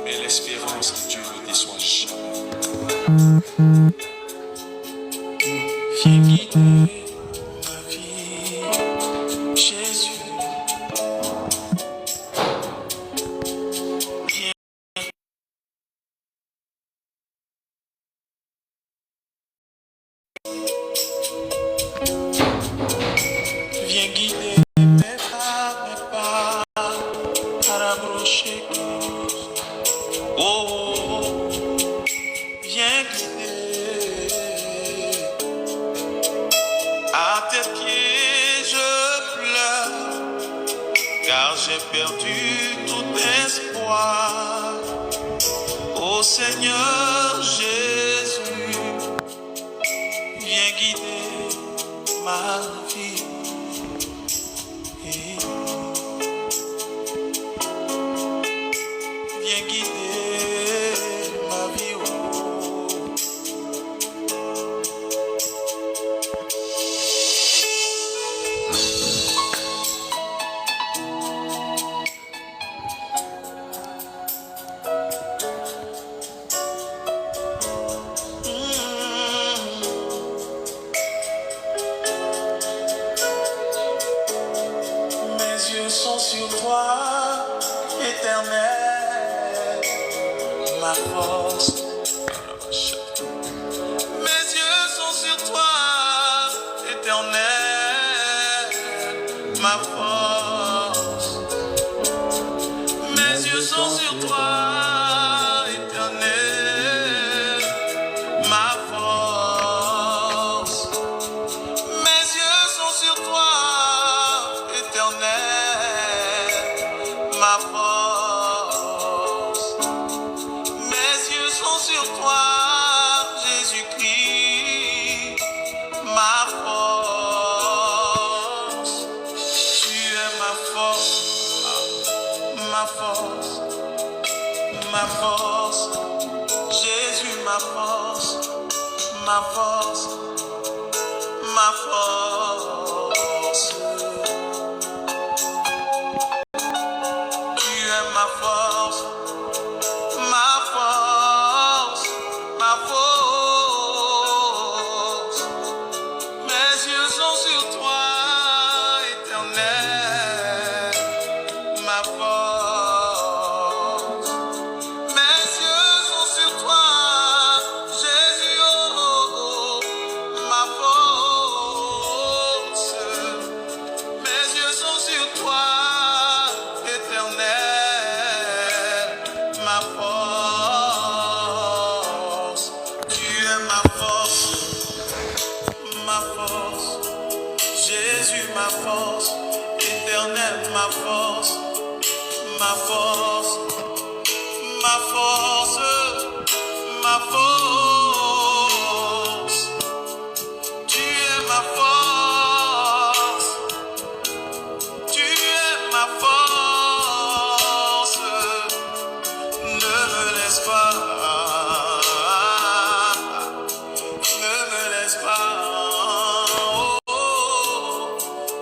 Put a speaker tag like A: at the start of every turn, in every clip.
A: Mais l'espérance en Dieu ne déçoit jamais. Viens guider ma vie, Jésus. Viens guider mes pas, para brocher. Oh, viens guider. À tes pieds je pleure, car j'ai perdu tout espoir. Ô Seigneur Jésus, viens guider ma vie. Viens guider ma vie. Oh. Mes yeux sont sur toi, Éternel, ma force. Mes yeux sont sur toi, Éternel, ma force. Mes yeux sont sur toi, Éternel, ma force. Mes yeux sont sur toi, Éternel, ma force. Mes yeux sont sur toi, Jésus-Christ, ma force. Tu es ma force, ma force, ma force. Jésus, ma force, ma force, ma force. Tu es ma force, ma force, ma force. Mes yeux sont sur toi, Éternel, ma force. Mes yeux sont sur toi, Jésus, oh, ma force. Mes yeux sont sur toi, Éternel, ma force. Tu es ma force, ma force. Jésus, ma force. Éternel, ma force, ma force, ma force, ma force. Tu es ma force. Tu es ma force, ne me laisse pas, ne me laisse pas, oh,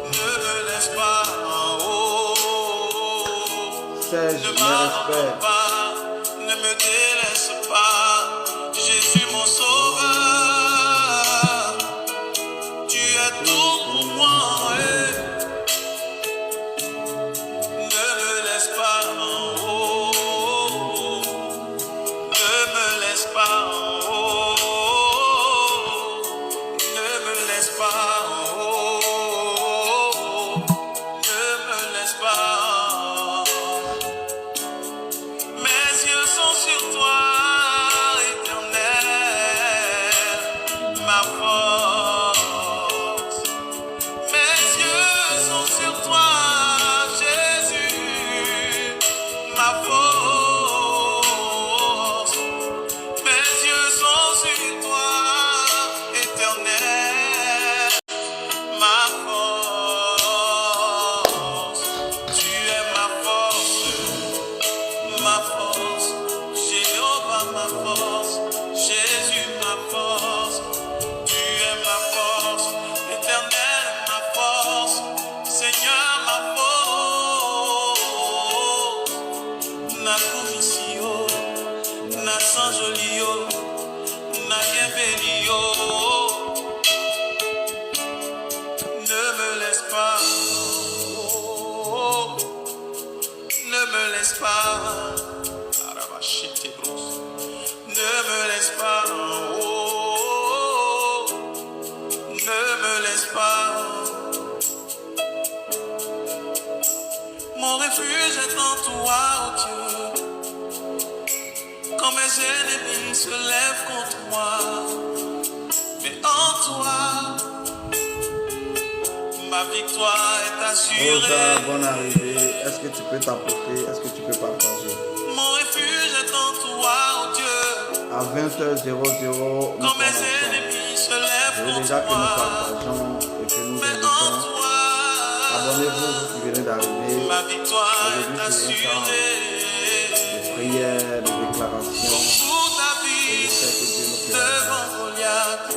A: ne me laisse pas, oh, ne m'abandonne pas, ne me délaisse pas, Jésus mon sauveur, tu es tout pour moi. Ne me laisse pas, oh, ne me laisse pas, oh, ne me laisse pas, oh, ne me laisse pas. Mes yeux sont sur toi, Éternel, ma force. Mes yeux sont sur toi, Jésus, ma force. Mes yeux sont sur toi, Éternel, ma force. Tu es ma force, Jéhovah, ma force, Jésus, ma force. Tu es ma force, Éternel, ma force, Seigneur, ma force. na commission, na sans jolio, na bien bénio. Ne me laisse pas, oh, ne me laisse pas, ne me laisse pas, oh, ne me laisse pas. Mon refuge est en toi, oh Dieu. Quand mes ennemis se lèvent contre moi, mais en toi, ma victoire est assurée.
B: Rosa, bonne arrivée. Est-ce que tu peux t'apporter? Est-ce que tu peux partager?
A: Mon refuge est en toi, oh Dieu.
B: À 20h00,
A: quand mes ennemis se lèvent
B: je veux
A: contre
B: déjà que nous
A: moi,
B: partageons et que nous
A: mais en
B: invitons.
A: toi,
B: Abonnez-vous, vous qui venez d'arriver.
A: ma victoire
B: Aujourd'hui,
A: est
B: c'est un temps
A: assurée.
B: de prière, de déclaration.
A: Pour ta
B: Et je
A: vie,
B: sais que Dieu nous fait
A: devant Goliath,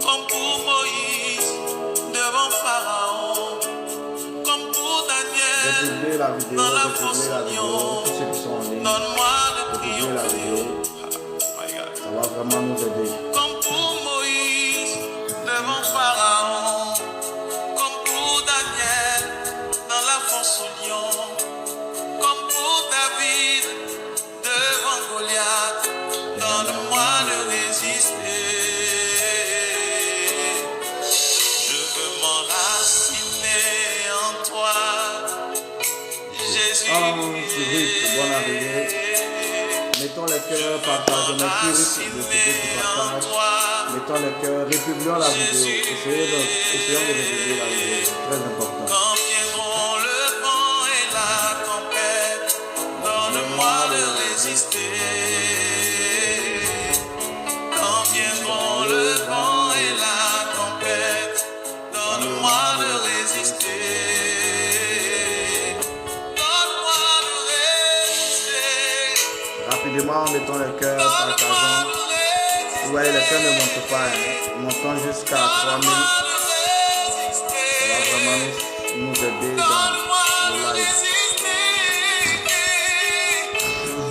A: comme pour Moïse, devant Pharaon, comme pour Daniel,
B: Republiez la vidéo,
A: dans la
B: republiez la vidéo.
A: fonction.
B: Tous ceux qui sont en ligne,
A: Donne-moi de
B: republiez la vidéo.
A: triompher.
B: Ça va vraiment nous aider.
A: Comme pour Moïse, devant Pharaon, comme pour Daniel, dans la fosse au lion, comme pour David, devant Goliath, donne-moi de résister. Je veux m'enraciner en toi, Jésus.
B: Bonne arrivée. Mettons les cœurs, partageons. Merci Ruth de ce que tu partages. Mettons les cœurs, republions la vidéo. Essayons de republier la vidéo. C'est très important.
A: Quand viendront le vent et la tempête, donne-moi de résister. Quand viendront le vent et la tempête, donne-moi de résister. Donne-moi de résister.
B: Rapidement, mettons les cœurs,
A: Donne-moi
B: partageons.
A: de résister.
B: Vous voyez, les cœurs ne montent pas. Hein. Montons jusqu'à 3000.
A: Donne-moi de
B: Ça va
A: résister.
B: vraiment nous aider dans
A: Donne-moi
B: le
A: de
B: live.
A: résister.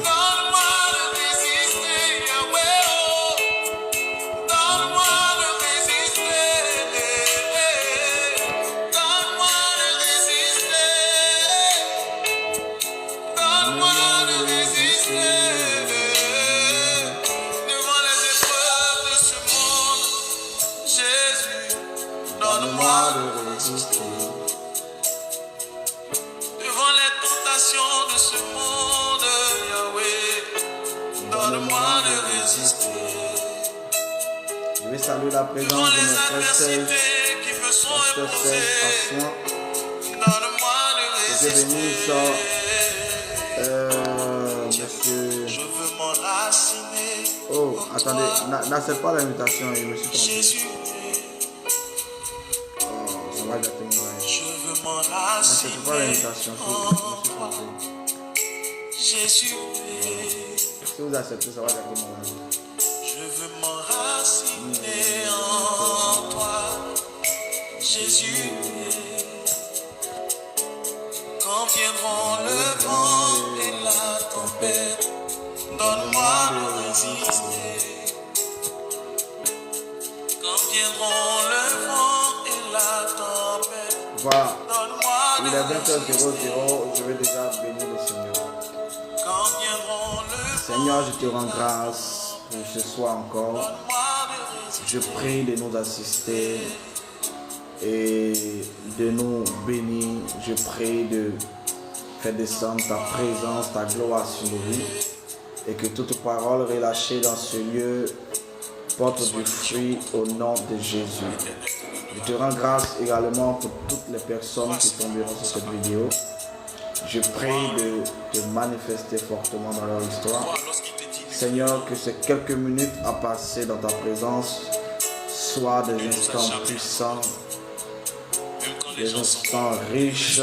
A: Donne-moi de résister, Yahweh. Donne-moi de résister. Donne-moi de résister. Donne-moi de résister. Devant les épreuves de ce monde, Jésus, donne-moi
B: de résister.
A: devant les tentations de ce monde, Yahweh, donne-moi de résister.
B: Je vais saluer la présence
A: Devant
B: de
A: les
B: notre frère Serge.
A: adversités qui me sont
B: Frère Serge à
A: imposées,
B: soin.
A: donne-moi de
B: Que Dieu bénisse
A: résister.
B: monsieur.
A: Je veux m'enraciner.
B: Oh,
A: en
B: attendez,
A: toi,
B: n'accepte pas l'invitation, je me suis trompé.
A: Jésus,
B: Oh, ça va gâter mon live.
A: je veux
B: N'accepte pas
A: m'enraciner
B: l'invitation,
A: en
B: je me suis
A: toi,
B: trompé.
A: Jésus.
B: Si vous acceptez, ça va gâter mon live.
A: Je veux m'enraciner en toi, Jésus. Quand viendront le vent et la tempête, donne-moi de résister. Quand viendront le vent et la tempête,
B: Voilà,
A: donne-moi
B: il est
A: de
B: 20h00,
A: résister.
B: je vais déjà bénir le Seigneur.
A: Quand viendront le
B: Seigneur,
A: vent,
B: je te rends grâce pour ce soir encore.
A: donne-moi de résister.
B: Je prie de nous assister et de nous bénir. Je prie de faire descendre ta présence, ta gloire sur nous et que toute parole relâchée dans ce lieu porte du fruit au nom de Jésus. Je te rends grâce également pour toutes les personnes qui tomberont sur cette vidéo. Je prie de te manifester fortement dans leur histoire. Seigneur, que ces quelques minutes à passer dans ta présence soient des instants puissants, des instants riches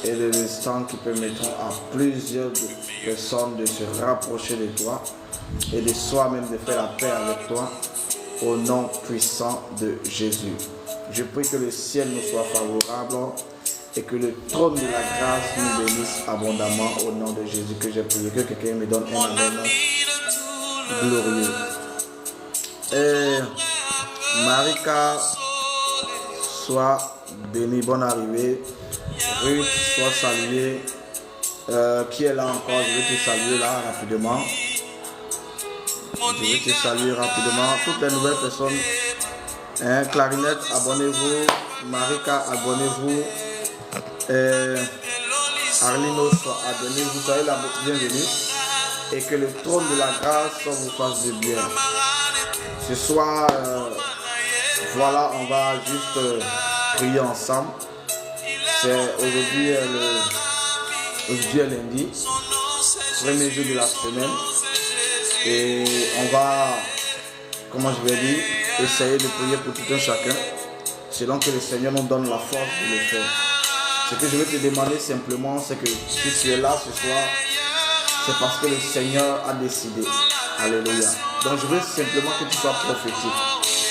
B: et des instants qui permettront à plusieurs personnes de se rapprocher de toi et de soi-même de faire la paix avec toi au nom puissant de Jésus. Je prie que le ciel nous soit favorable et que le trône de la grâce nous bénisse abondamment au nom de Jésus que j'ai prié. Que quelqu'un me donne un amen glorieux. Et Marika, sois bénie, bonne arrivée. Ruth, sois saluée. Qui est là encore? Je vais te saluer là rapidement. Je vais te saluer rapidement. Toutes les nouvelles personnes. Clarinette, abonnez-vous. Marika, abonnez-vous. Arlinos, abonnez-vous. Soyez la bienvenue. Et que le trône de la grâce vous fasse du bien. Ce soir, voilà, on va juste prier ensemble. C'est aujourd'hui est lundi, premier jour de la semaine. Et on va, comment je vais dire, essayer de prier pour tout un chacun, selon que le Seigneur nous donne la force de le faire. Ce que je vais te demander simplement, c'est que si tu es là ce soir, c'est parce que le Seigneur a décidé. Alléluia. Donc je veux simplement que tu sois prophétique.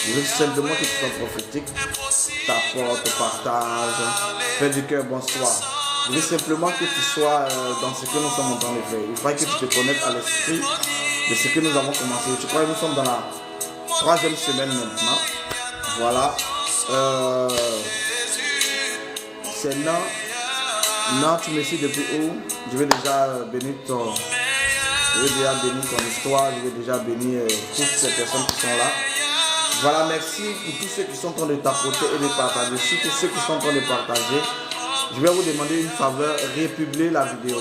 B: Je veux simplement que tu sois prophétique. T'apportes, partage, fais du cœur bonsoir. Je veux simplement que tu sois dans ce que nous sommes en train de faire. Il faudrait que tu te connectes à l'esprit de ce que nous avons commencé. Je crois que nous sommes dans la 3e semaine maintenant. Voilà. C'est là. Non, tu me suis depuis où? Je vais déjà bénir ton histoire. Je vais déjà bénir toutes ces personnes qui sont là. Voilà, merci pour tous ceux qui sont en train de tapoter et de partager. Surtout ceux qui sont en train de partager. Je vais vous demander une faveur, republier la vidéo.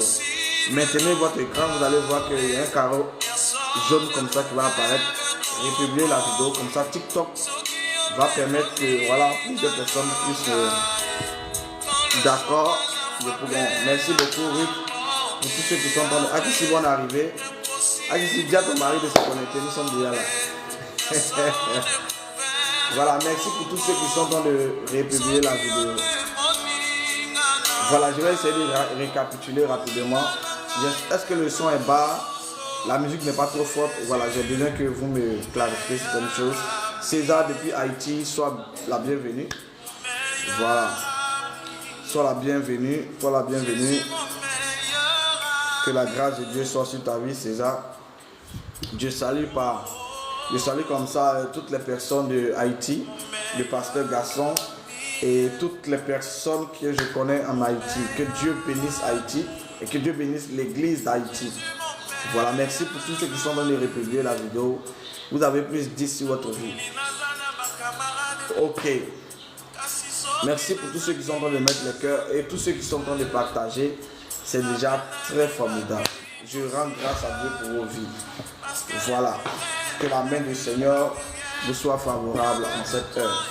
B: Maintenez votre écran, vous allez voir qu'il y a un carreau jaune comme ça qui va apparaître. Republier la vidéo, comme ça TikTok va permettre que voilà, plusieurs personnes puissent d'accord. Merci beaucoup Rick pour tous ceux qui sont en train de... Akissi vont arriver. Akissi, dis à ton mari de se connecter, nous sommes déjà là. Voilà, merci pour tous ceux qui sont en train de republier la vidéo. Voilà, je vais essayer de récapituler rapidement. Est-ce que le son est bas? La musique n'est pas trop forte? Voilà, j'ai besoin que vous me clarifiez certaines choses. César depuis Haïti, sois la bienvenue. Voilà. Sois la bienvenue. Sois la bienvenue. Que la grâce de Dieu soit sur ta vie, César. Je salue comme ça toutes les personnes de Haïti, le pasteur Gasson et toutes les personnes que je connais en Haïti. Que Dieu bénisse Haïti et que Dieu bénisse l'église d'Haïti. Voilà, merci pour tous ceux qui sont dans les republier la vidéo. Vous avez plus 10 sur votre vie. Ok. Merci pour tous ceux qui sont en train de mettre le cœur et tous ceux qui sont en train de partager. C'est déjà très formidable. Je rends grâce à Dieu pour vos vies. Voilà. Que la main du Seigneur vous soit favorable en cette heure.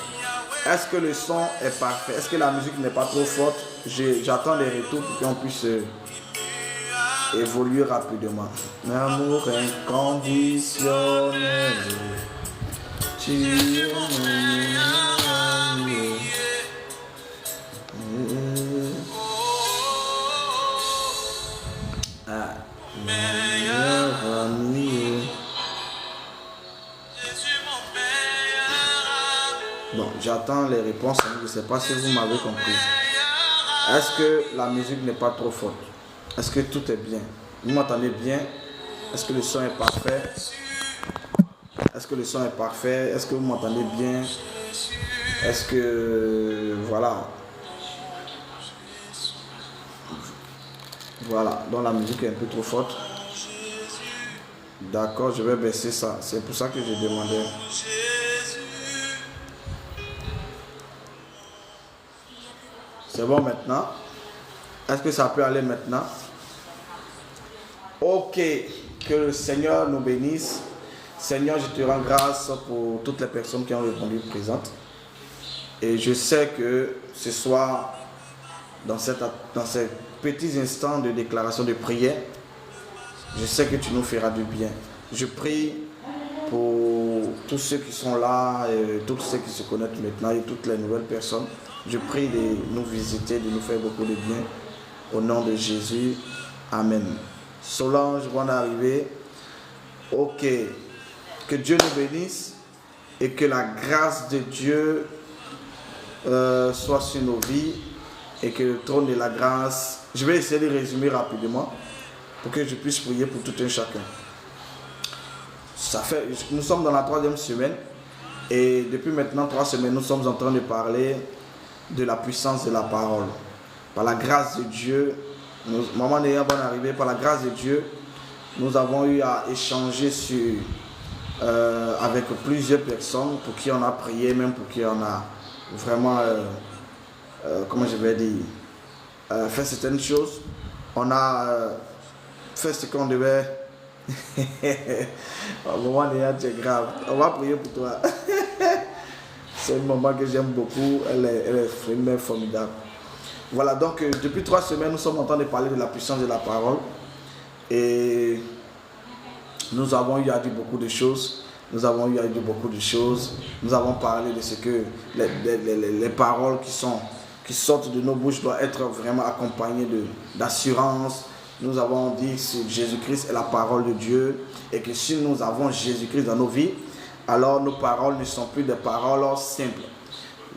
B: Est-ce que le son est parfait? Est-ce que la musique n'est pas trop forte? J'attends les retours pour qu'on puisse évoluer rapidement. L'amour inconditionnel. Tu es meilleur ami. Bon, j'attends les réponses. Je ne sais pas si vous m'avez compris. Est-ce que la musique n'est pas trop forte? Est-ce que tout est bien? Vous m'entendez bien? Est-ce que le son est parfait? Est-ce que le son est parfait? Est-ce que vous m'entendez bien? Est-ce que... Voilà. Voilà. Donc la musique est un peu trop forte. D'accord, je vais baisser ça. C'est pour ça que j'ai demandé. C'est bon maintenant? Est-ce que ça peut aller maintenant? Ok, que le Seigneur nous bénisse. Seigneur, je te rends grâce pour toutes les personnes qui ont répondu présentes. Et je sais que ce soir, dans ces petits instants de déclaration de prière, je sais que tu nous feras du bien. Je prie pour tous ceux qui sont là, et tous ceux qui se connectent maintenant et toutes les nouvelles personnes. Je prie de nous visiter, de nous faire beaucoup de bien. Au nom de Jésus. Amen. Solange, bonne arrivée. Ok. Que Dieu nous bénisse et que la grâce de Dieu soit sur nos vies. et que le trône de la grâce, je vais essayer de résumer rapidement pour que je puisse prier pour tout un chacun. Nous sommes dans la 3e semaine et depuis maintenant 3 semaines, nous sommes en train de parler de la puissance de la parole. Par la grâce de Dieu, maman Néa va arriver, par la grâce de Dieu, nous avons eu à échanger avec plusieurs personnes pour qui on a prié, même pour qui on a vraiment, comment je vais dire, fait certaines choses. On a fait ce qu'on devait. Maman Néa, tu es grave. On va prier pour toi. C'est une maman que j'aime beaucoup. Elle est une mère formidable. Voilà, donc depuis 3 semaines, nous sommes en train de parler de la puissance de la parole. Et nous avons eu à dire beaucoup de choses. Nous avons parlé de ce que les paroles qui sortent de nos bouches doivent être vraiment accompagnées d'assurance. Nous avons dit que Jésus-Christ est la parole de Dieu et que si nous avons Jésus-Christ dans nos vies, alors nos paroles ne sont plus des paroles simples.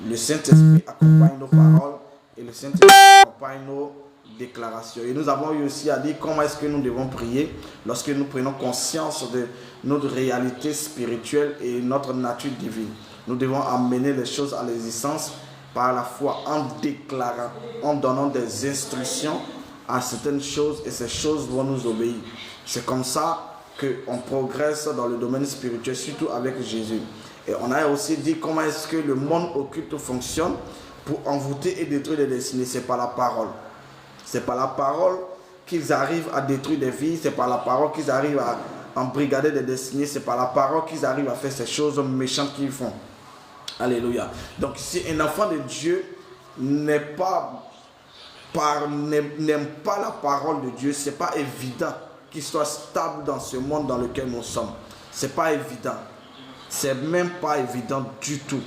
B: Le Saint-Esprit accompagne nos paroles et le Saint-Esprit accompagne nos déclarations. Et nous avons eu aussi à dire comment est-ce que nous devons prier lorsque nous prenons conscience de notre réalité spirituelle et notre nature divine. Nous devons amener les choses à l'existence par la foi en déclarant, en donnant des instructions à certaines choses et ces choses vont nous obéir. C'est comme ça qu'on progresse dans le domaine spirituel, surtout avec Jésus. Et on a aussi dit comment est-ce que le monde occulte fonctionne pour envoûter et détruire les destinées. C'est par la parole. C'est par la parole qu'ils arrivent à détruire des vies. C'est par la parole qu'ils arrivent à embrigader des destinées. C'est par la parole qu'ils arrivent à faire ces choses méchantes qu'ils font. Alléluia. Donc si un enfant de Dieu n'aime pas la parole de Dieu, c'est pas évident qu'il soit stable dans ce monde dans lequel nous sommes. C'est pas évident. C'est même pas évident du tout.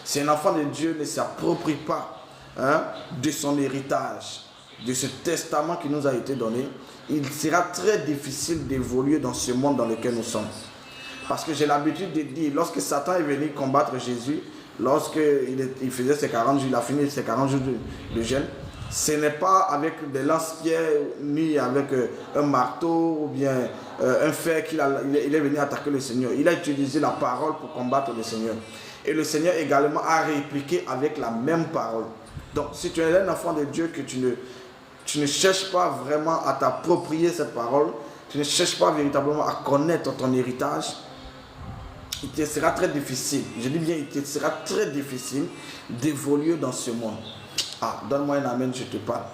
B: Si un enfant de Dieu ne s'approprie pas de son héritage, de ce testament qui nous a été donné, il sera très difficile d'évoluer dans ce monde dans lequel nous sommes. Parce que j'ai l'habitude de dire, lorsque Satan est venu combattre Jésus, lorsqu'il faisait ses 40 jours, il a fini ses 40 jours de jeûne, ce n'est pas avec des lance-pierres, ni avec un marteau ou bien un fer qu'il est venu attaquer le Seigneur. Il a utilisé la parole pour combattre le Seigneur. Et le Seigneur également a répliqué avec la même parole. Donc si tu es un enfant de Dieu, que tu ne cherches pas vraiment à t'approprier cette parole, tu ne cherches pas véritablement à connaître ton héritage, il te sera très difficile, je dis bien, il te sera très difficile d'évoluer dans ce monde. Ah, donne-moi un amen, je te parle.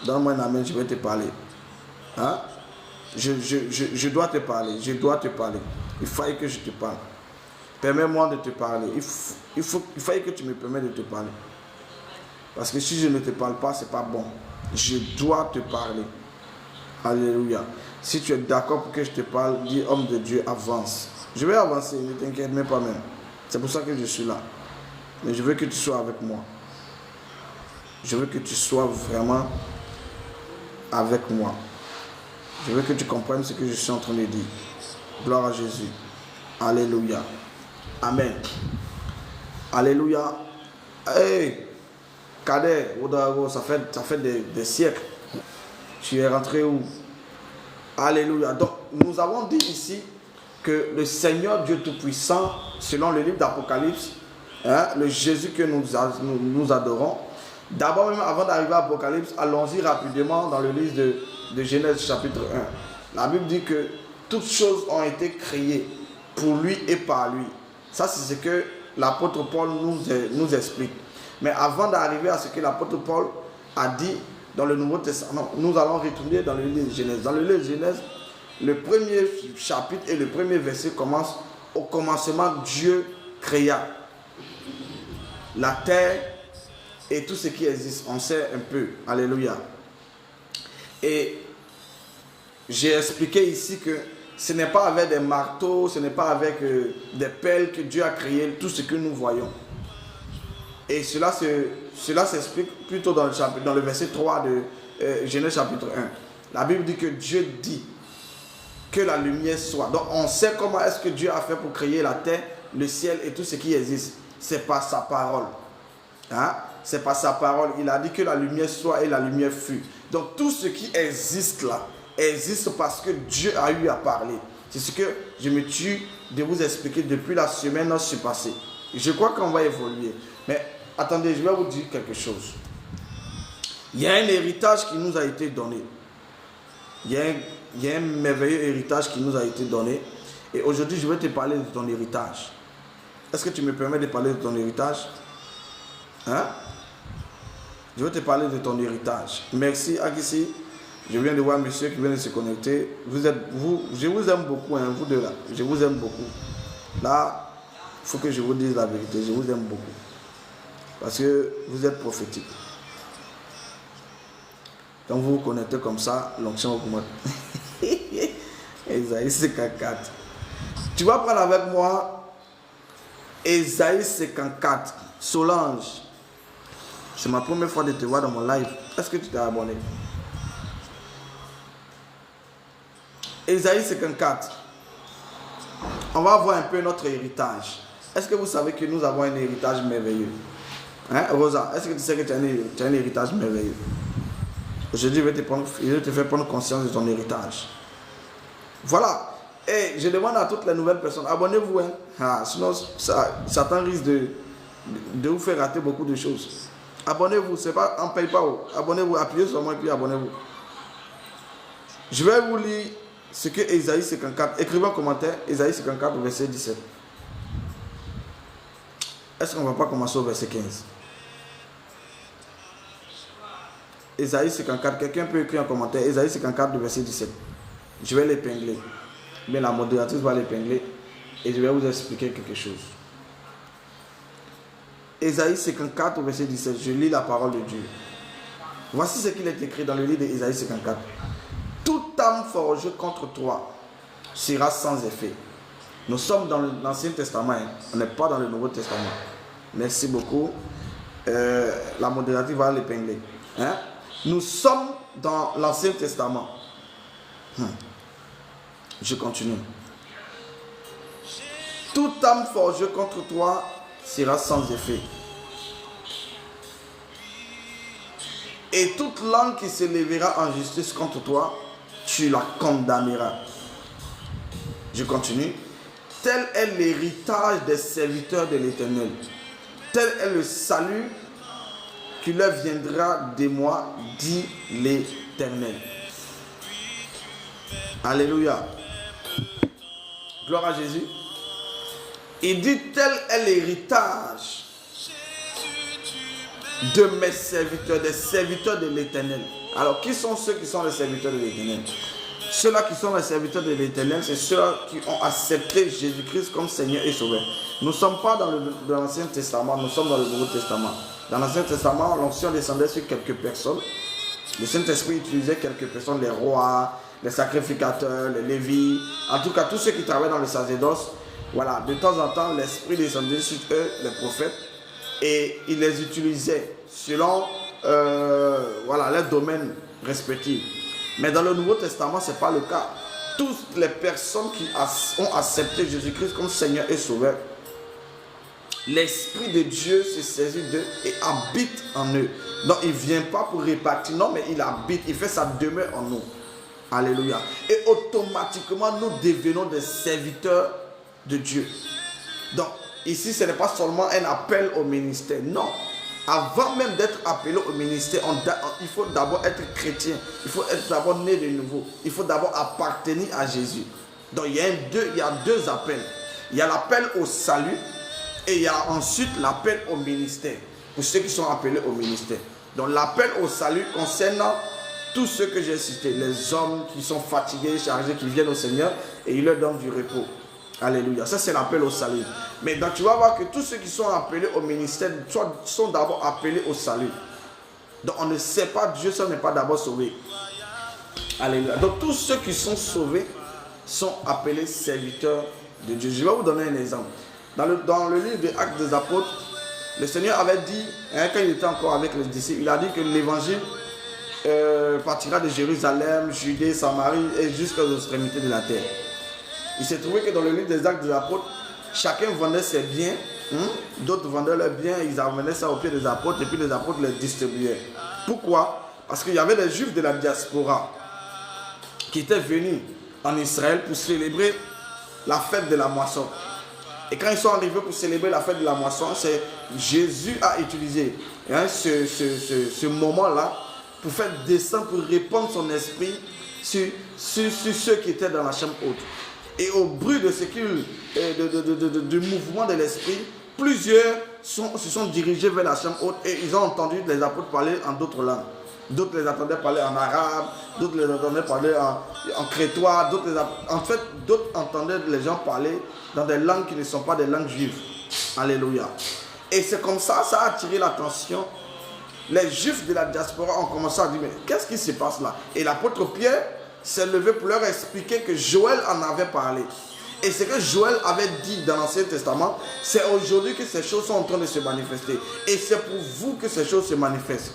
B: Donne-moi un amen, je vais te parler. Hein? Je dois te parler, Il fallait que je te parle. Permets-moi de te parler. Il fallait que tu me permettes de te parler. Parce que si je ne te parle pas, c'est pas bon. Je dois te parler. Alléluia. Si tu es d'accord pour que je te parle, dis homme de Dieu, avance. Je vais avancer, ne t'inquiète même pas même. C'est pour ça que je suis là. Mais je veux que tu sois avec moi. Je veux que tu sois vraiment avec moi. Je veux que tu comprennes ce que je suis en train de dire. Gloire à Jésus. Alléluia. Amen. Alléluia. Hey, Kader, ça fait des siècles. Tu es rentré où? Alléluia. Donc, nous avons dit ici que le Seigneur Dieu Tout-Puissant, selon le livre d'Apocalypse, le Jésus que nous adorons, d'abord même avant d'arriver à Apocalypse, allons-y rapidement dans le livre de Genèse chapitre 1. La Bible dit que toutes choses ont été créées pour lui et par lui. Ça, c'est ce que l'apôtre Paul nous explique. Mais avant d'arriver à ce que l'apôtre Paul a dit dans le Nouveau Testament, nous allons retourner dans le livre de Genèse. Dans le livre de Genèse, le premier chapitre et le premier verset commence: au commencement, Dieu créa la terre et tout ce qui existe. On sait un peu. Alléluia. Et j'ai expliqué ici que ce n'est pas avec des marteaux, ce n'est pas avec des pelles que Dieu a créé tout ce que nous voyons. Et cela s'explique plutôt dans le verset 3 de Genèse chapitre 1. La Bible dit que Dieu dit que la lumière soit. Donc on sait comment est-ce que Dieu a fait pour créer la terre, le ciel et tout ce qui existe. C'est par sa parole. c'est par sa parole. Il a dit que la lumière soit et la lumière fut. Donc tout ce qui existe là, existe parce que Dieu a eu à parler. C'est ce que je me tue de vous expliquer depuis la semaine passée. Je crois qu'on va évoluer. Mais attendez, je vais vous dire quelque chose. Il y a un héritage qui nous a été donné. Il y a un merveilleux héritage qui nous a été donné. Et aujourd'hui, je vais te parler de ton héritage. Est-ce que tu me permets de parler de ton héritage? Hein? Je vais te parler de ton héritage. Merci, Agissi. Je viens de voir monsieur qui vient de se connecter. Je vous aime beaucoup, hein, vous deux là. Je vous aime beaucoup. Là, il faut que je vous dise la vérité. Je vous aime beaucoup. Parce que vous êtes prophétique. Quand vous vous connectez comme ça, l'onction augmente. Esaïe 54. Tu vas prendre avec moi Esaïe 54. Solange. C'est ma première fois de te voir dans mon live. Est-ce que tu t'es abonné? Esaïe 54. On va voir un peu notre héritage. Est-ce que vous savez que nous avons un héritage merveilleux? Hein, Rosa, est-ce que tu sais que tu as un héritage merveilleux? Aujourd'hui, je vais te faire prendre conscience de ton héritage. Voilà. Et je demande à toutes les nouvelles personnes, abonnez-vous. Hein? Sinon, Satan risque de vous faire rater beaucoup de choses. Abonnez-vous, c'est pas en PayPal. Abonnez-vous, appuyez sur moi et puis abonnez-vous. Je vais vous lire ce que Esaïe 54. Écrivez en commentaire, Esaïe 54, verset 17. Est-ce qu'on ne va pas commencer au verset 15? Esaïe 54, quelqu'un peut écrire en commentaire, Esaïe 54, verset 17. Je vais l'épingler. Mais la modératrice va l'épingler et je vais vous expliquer quelque chose. Esaïe 54, verset 17, je lis la parole de Dieu. Voici ce qu'il est écrit dans le livre d'Esaïe 54. Toute âme forgée contre toi sera sans effet. Nous sommes dans l'Ancien Testament, hein. On n'est pas dans le Nouveau Testament. Merci beaucoup. La modératrice va l'épingler. Hein? Nous sommes dans l'Ancien Testament. Je continue. Toute âme forgée contre toi sera sans effet. Et toute langue qui se lèvera en justice contre toi, tu la condamneras. Je continue. Tel est l'héritage des serviteurs de l'Éternel. Tel est le salut qui leur viendra de moi, dit l'Éternel. Alléluia. Gloire à Jésus. Il dit, tel est l'héritage de mes serviteurs, des serviteurs de l'Éternel. Alors, qui sont ceux qui sont les serviteurs de l'Éternel? Ceux-là qui sont les serviteurs de l'Éternel, c'est ceux qui ont accepté Jésus-Christ comme Seigneur et Sauveur. Nous ne sommes pas dans l'Ancien Testament, nous sommes dans le Nouveau Testament. Dans l'Ancien Testament, l'onction descendait sur quelques personnes. Le Saint-Esprit utilisait quelques personnes, les rois, les sacrificateurs, les lévites, en tout cas tous ceux qui travaillaient dans le sacerdoce. Voilà, de temps en temps, l'Esprit descendait sur eux, les prophètes, et il les utilisait selon leurs domaines respectifs. Mais dans le Nouveau Testament, ce n'est pas le cas. Toutes les personnes qui ont accepté Jésus-Christ comme Seigneur et Sauveur, l'Esprit de Dieu se saisit d'eux et habite en eux. Donc il ne vient pas pour répartir, non, mais il habite, il fait sa demeure en nous. Alléluia. Et automatiquement, nous devenons des serviteurs de Dieu. Donc ici, ce n'est pas seulement un appel au ministère, non. Avant même d'être appelé au ministère, il faut d'abord être chrétien. Il faut être d'abord né de nouveau. Il faut d'abord appartenir à Jésus. Donc il y a deux appels. Il y a l'appel au salut et il y a ensuite l'appel au ministère. Pour ceux qui sont appelés au ministère. Donc l'appel au salut concerne tous ceux que j'ai cités. Les hommes qui sont fatigués, chargés, qui viennent au Seigneur et il leur donne du repos. Alléluia. Ça, c'est l'appel au salut. Mais donc, tu vas voir que tous ceux qui sont appelés au ministère sont d'abord appelés au salut. Donc, on ne sait pas Dieu, ça n'est pas d'abord sauvé. Alléluia. Donc, tous ceux qui sont sauvés sont appelés serviteurs de Dieu. Je vais vous donner un exemple. Dans le livre des Actes des Apôtres, le Seigneur avait dit, quand il était encore avec les disciples, il a dit que l'évangile partira de Jérusalem, Judée, Samarie et jusqu'aux extrémités de la terre. Il s'est trouvé que dans le livre des Actes des Apôtres, chacun vendait ses biens D'autres vendaient leurs biens, ils amenaient ça au pied des apôtres et puis les apôtres les distribuaient. Pourquoi? Parce qu'il y avait des juifs de la diaspora qui étaient venus en Israël pour célébrer la fête de la moisson. Et quand ils sont arrivés pour célébrer la fête de la moisson, Jésus a utilisé ce moment-là pour faire descendre, pour répandre son esprit sur ceux qui étaient dans la chambre haute. Et au bruit de du mouvement de l'esprit, plusieurs se sont dirigés vers la chambre haute et ils ont entendu les apôtres parler en d'autres langues. D'autres les entendaient parler en arabe, d'autres les entendaient parler en crétois, d'autres entendaient les gens parler dans des langues qui ne sont pas des langues juives. Alléluia. Et c'est comme ça, ça a attiré l'attention. Les juifs de la diaspora ont commencé à dire, mais qu'est-ce qui se passe là? Et l'apôtre Pierre s'est levé pour leur expliquer que Joël en avait parlé. Et ce que Joël avait dit dans l'Ancien Testament, c'est aujourd'hui que ces choses sont en train de se manifester. Et c'est pour vous que ces choses se manifestent.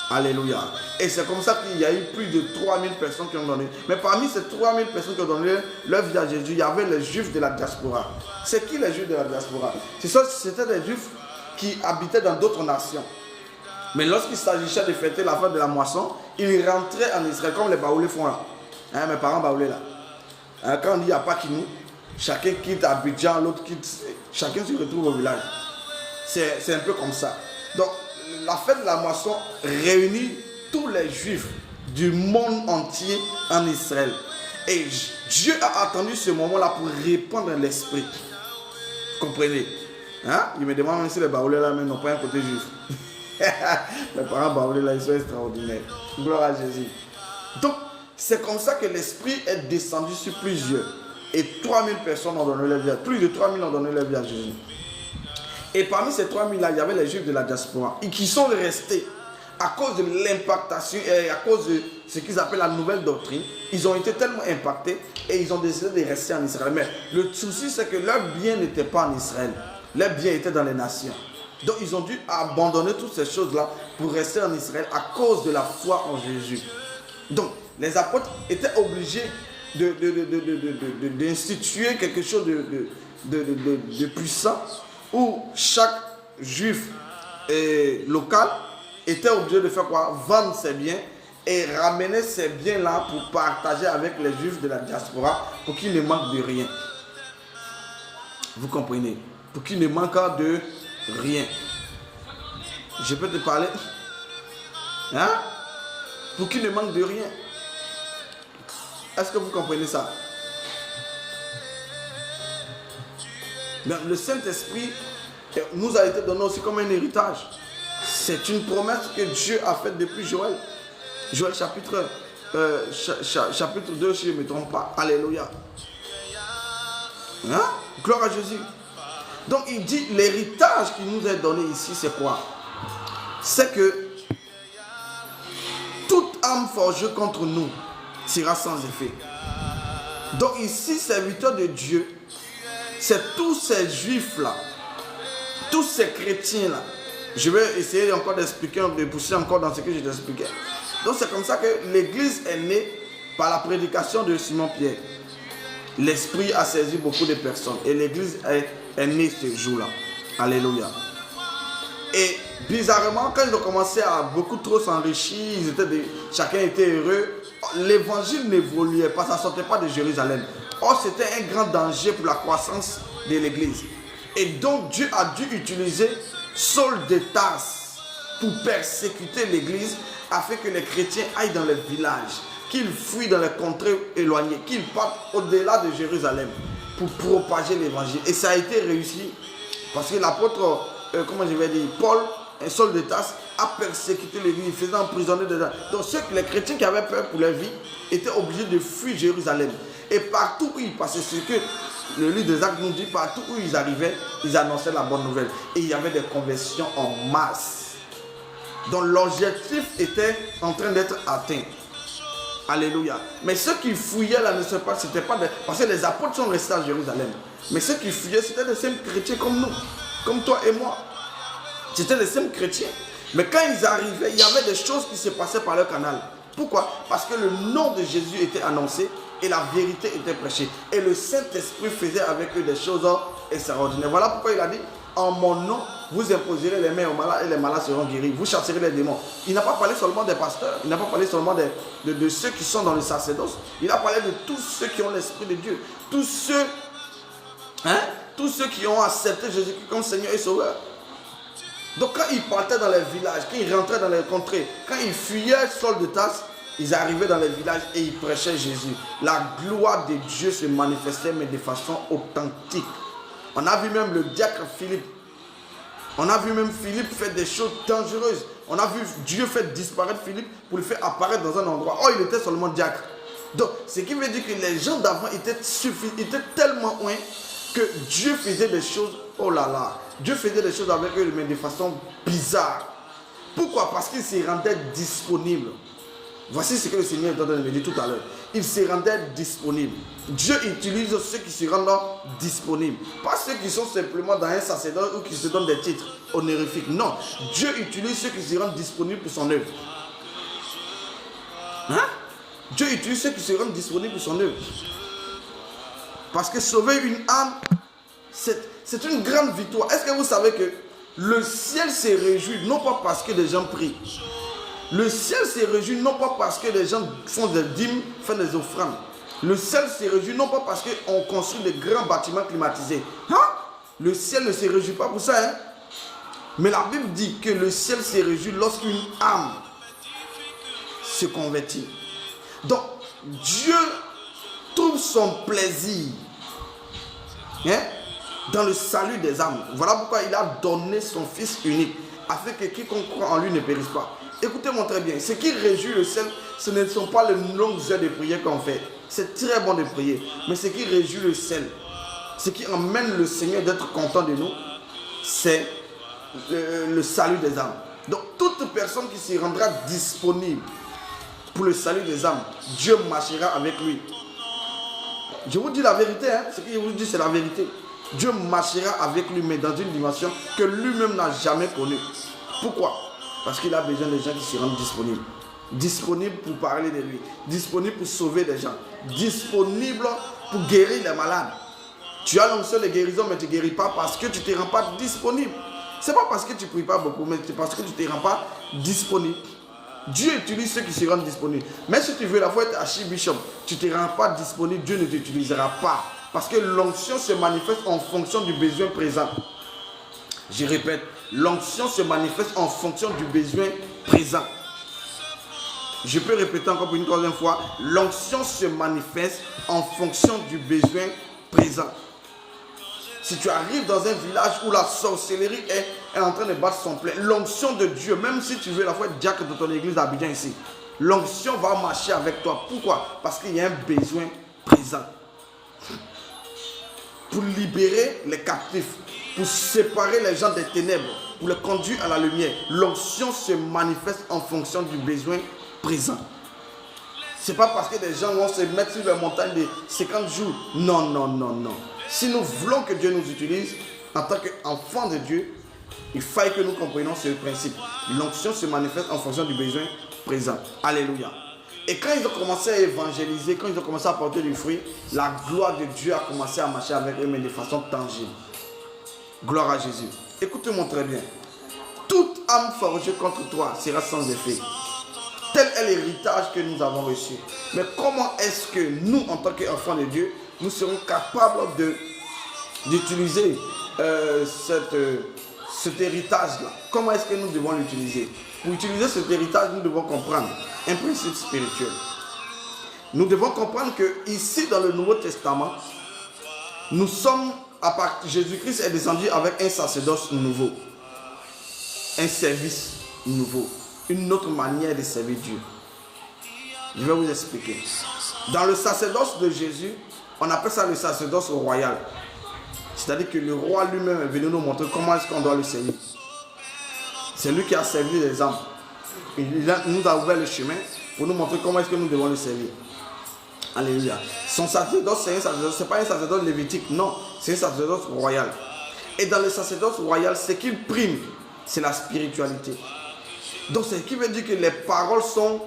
B: Alléluia. Et c'est comme ça qu'il y a eu plus de 3000 personnes qui ont donné. Mais parmi ces 3000 personnes qui ont donné leur vie à Jésus, il y avait les juifs de la diaspora. C'est qui les juifs de la diaspora? C'était des juifs qui habitaient dans d'autres nations. Mais lorsqu'il s'agissait de fêter la fête de la moisson, ils rentraient en Israël comme les Baoulés font là. Mes parents Baoulés là. Quand on dit à Pakinou, chacun quitte Abidjan, l'autre quitte. Chacun se retrouve au village. C'est un peu comme ça. Donc, la fête de la moisson réunit tous les juifs du monde entier en Israël. Et Dieu a attendu ce moment-là pour répandre l'esprit. Comprenez? Il me demande même si les Baoulés là n'ont pas un côté juif. Mes parents Baoulés là, ils sont extraordinaires. Gloire à Jésus. Donc, c'est comme ça que l'esprit est descendu sur plusieurs. Et 3000 personnes ont donné leur vie. Plus de 3000 ont donné leur vie à Jésus. Et parmi ces 3000 là, il y avait les juifs de la diaspora. Et qui sont restés à cause de l'impactation et à cause de ce qu'ils appellent la nouvelle doctrine. Ils ont été tellement impactés et ils ont décidé de rester en Israël. Mais le souci, c'est que leur bien n'était pas en Israël. Leur bien était dans les nations. Donc ils ont dû abandonner toutes ces choses-là pour rester en Israël à cause de la foi en Jésus. Donc les apôtres étaient obligés d'instituer quelque chose de puissant où chaque juif local était obligé de faire quoi? Vendre ses biens et ramener ces biens-là pour partager avec les juifs de la diaspora pour qu'ils ne manquent de rien. Vous comprenez? Pour qu'ils ne manquent de rien. Je peux te parler? Pour qu'ils ne manquent de rien. Est-ce que vous comprenez ça? Mais le Saint-Esprit nous a été donné aussi comme un héritage. C'est une promesse que Dieu a faite depuis Joël. Joël chapitre 2, si je ne me trompe pas. Alléluia. Gloire à Jésus. Donc il dit, l'héritage qui nous est donné ici, c'est quoi? C'est que toute âme forgée contre nous sera sans effet. Donc ici, serviteurs de Dieu, c'est tous ces juifs-là, tous ces chrétiens-là. Je vais essayer encore d'expliquer, de pousser encore dans ce que je t'expliquais. Donc c'est comme ça que l'église est née par la prédication de Simon-Pierre. L'esprit a saisi beaucoup de personnes et l'église est née ce jour-là. Alléluia. Et bizarrement, quand ils ont commencé à beaucoup trop s'enrichir, chacun était heureux, l'évangile n'évoluait pas, ça ne sortait pas de Jérusalem. Or, c'était un grand danger pour la croissance de l'église. Et donc, Dieu a dû utiliser Saul de Tarse pour persécuter l'église afin que les chrétiens aillent dans les villages, qu'ils fuient dans les contrées éloignées, qu'ils partent au-delà de Jérusalem pour propager l'évangile. Et ça a été réussi parce que l'apôtre, Paul, un Saul de Tarse, a persécuté l'église, faisant emprisonner des gens. Donc les chrétiens qui avaient peur pour leur vie étaient obligés de fuir Jérusalem. Et partout où ils passaient, ce que le livre des Actes nous dit, partout où ils arrivaient, ils annonçaient la bonne nouvelle. Et il y avait des conversions en masse. Donc l'objectif était en train d'être atteint. Alléluia. Mais ceux qui fouillaient là, ne sais pas, c'était pas des... Parce que les apôtres sont restés à Jérusalem. Mais ceux qui fouillaient, c'était des simples chrétiens comme nous, comme toi et moi. C'était des simples chrétiens. Mais quand ils arrivaient, il y avait des choses qui se passaient par leur canal. Pourquoi? Parce que le nom de Jésus était annoncé et la vérité était prêchée. Et le Saint-Esprit faisait avec eux des choses extraordinaire. Voilà pourquoi il a dit, en mon nom, vous imposerez les mains aux malades et les malades seront guéris. Vous chasserez les démons. Il n'a pas parlé seulement des pasteurs. Il n'a pas parlé seulement de ceux qui sont dans le sacerdoce. Il a parlé de tous ceux qui ont l'Esprit de Dieu. Tous ceux qui ont accepté Jésus-Christ comme Seigneur et Sauveur. Donc quand ils partaient dans les villages, quand ils rentraient dans les contrées, quand ils fuyaient Saul de Tarse, ils arrivaient dans les villages et ils prêchaient Jésus. La gloire de Dieu se manifestait, mais de façon authentique. On a vu même le diacre Philippe. On a vu même Philippe faire des choses dangereuses. On a vu Dieu faire disparaître Philippe pour le faire apparaître dans un endroit. Oh, il était seulement diacre. Donc, ce qui veut dire que les gens d'avant étaient tellement loin que Dieu faisait des choses, oh là là, Dieu faisait des choses avec eux, mais de façon bizarre. Pourquoi? Parce qu'ils se rendaient disponibles. Voici ce que le Seigneur est en train de me dire tout à l'heure. Il se rendait disponible. Dieu utilise ceux qui se rendent disponibles. Pas ceux qui sont simplement dans un sacerdoce ou qui se donnent des titres honorifiques. Non. Dieu utilise ceux qui se rendent disponibles pour son œuvre. Dieu utilise ceux qui se rendent disponibles pour son œuvre. Parce que sauver une âme, c'est une grande victoire. Est-ce que vous savez que le ciel se réjouit, non pas parce que les gens prient. Le ciel se réjouit non pas parce que les gens font des dîmes, font des offrandes. Le ciel se réjouit non pas parce qu'on construit des grands bâtiments climatisés. Le ciel ne se réjouit pas pour ça. Mais la Bible dit que le ciel se réjouit lorsqu'une âme se convertit. Donc, Dieu trouve son plaisir dans le salut des âmes. Voilà pourquoi il a donné son Fils unique, afin que quiconque croit en lui ne périsse pas. Écoutez-moi très bien, ce qui réjouit le ciel, ce ne sont pas les longues heures de prière qu'on fait. C'est très bon de prier. Mais ce qui réjouit le ciel, ce qui emmène le Seigneur d'être content de nous, c'est le salut des âmes. Donc toute personne qui se rendra disponible pour le salut des âmes, Dieu marchera avec lui. Je vous dis la vérité, ce que je vous dis c'est la vérité. Dieu marchera avec lui, mais dans une dimension que lui-même n'a jamais connue. Pourquoi? Parce qu'il a besoin des gens qui se rendent disponibles. Disponibles pour parler de lui. Disponibles pour sauver des gens. Disponibles pour guérir les malades. Tu as l'onction de guérison, mais tu ne guéris pas parce que tu ne te rends pas disponible. Ce n'est pas parce que tu ne pries pas beaucoup, mais c'est parce que tu ne te rends pas disponible. Dieu utilise ceux qui se rendent disponibles. Mais si tu veux la fois être archibishop, tu ne te rends pas disponible, Dieu ne t'utilisera pas. Parce que l'onction se manifeste en fonction du besoin présent. Je répète, l'onction se manifeste en fonction du besoin présent. Je peux répéter encore pour une troisième fois. L'onction se manifeste en fonction du besoin présent. Si tu arrives dans un village où la sorcellerie est en train de battre son plein, l'onction de Dieu, même si tu veux la fois être diacre de ton église d'Abidjan ici, l'onction va marcher avec toi. Pourquoi? Parce qu'il y a un besoin présent. Pour libérer les captifs, pour séparer les gens des ténèbres, pour les conduire à la lumière. L'onction se manifeste en fonction du besoin présent. Ce n'est pas parce que les gens vont se mettre sur la montagne de 50 jours. Non, non, non, non. Si nous voulons que Dieu nous utilise en tant qu'enfants de Dieu, il faut que nous comprenions ce principe. L'onction se manifeste en fonction du besoin présent. Alléluia. Et quand ils ont commencé à évangéliser, quand ils ont commencé à porter du fruit, la gloire de Dieu a commencé à marcher avec eux, mais de façon tangible. Gloire à Jésus. Écoutez-moi très bien. Toute âme forgée contre toi sera sans effet. Tel est l'héritage que nous avons reçu. Mais comment est-ce que nous, en tant qu'enfants de Dieu, nous serons capables d'utiliser cet héritage-là? Comment est-ce que nous devons l'utiliser? Pour utiliser cet héritage, nous devons comprendre un principe spirituel. Nous devons comprendre que ici, dans le Nouveau Testament, nous sommes, Jésus-Christ est descendu avec un sacerdoce nouveau, un service nouveau, une autre manière de servir Dieu. Je vais vous expliquer. Dans le sacerdoce de Jésus, on appelle ça le sacerdoce royal. C'est-à-dire que le roi lui-même est venu nous montrer comment est-ce qu'on doit le servir. C'est lui qui a servi les âmes. Il nous a ouvert le chemin pour nous montrer comment est-ce que nous devons le servir. Alléluia. Son sacerdoce, c'est un sacerdoce, c'est pas un sacerdoce lévitique, non, c'est un sacerdoce royal. Et dans le sacerdoce royal, ce qui prime, c'est la spiritualité. Donc, ce qui veut dire que les paroles sont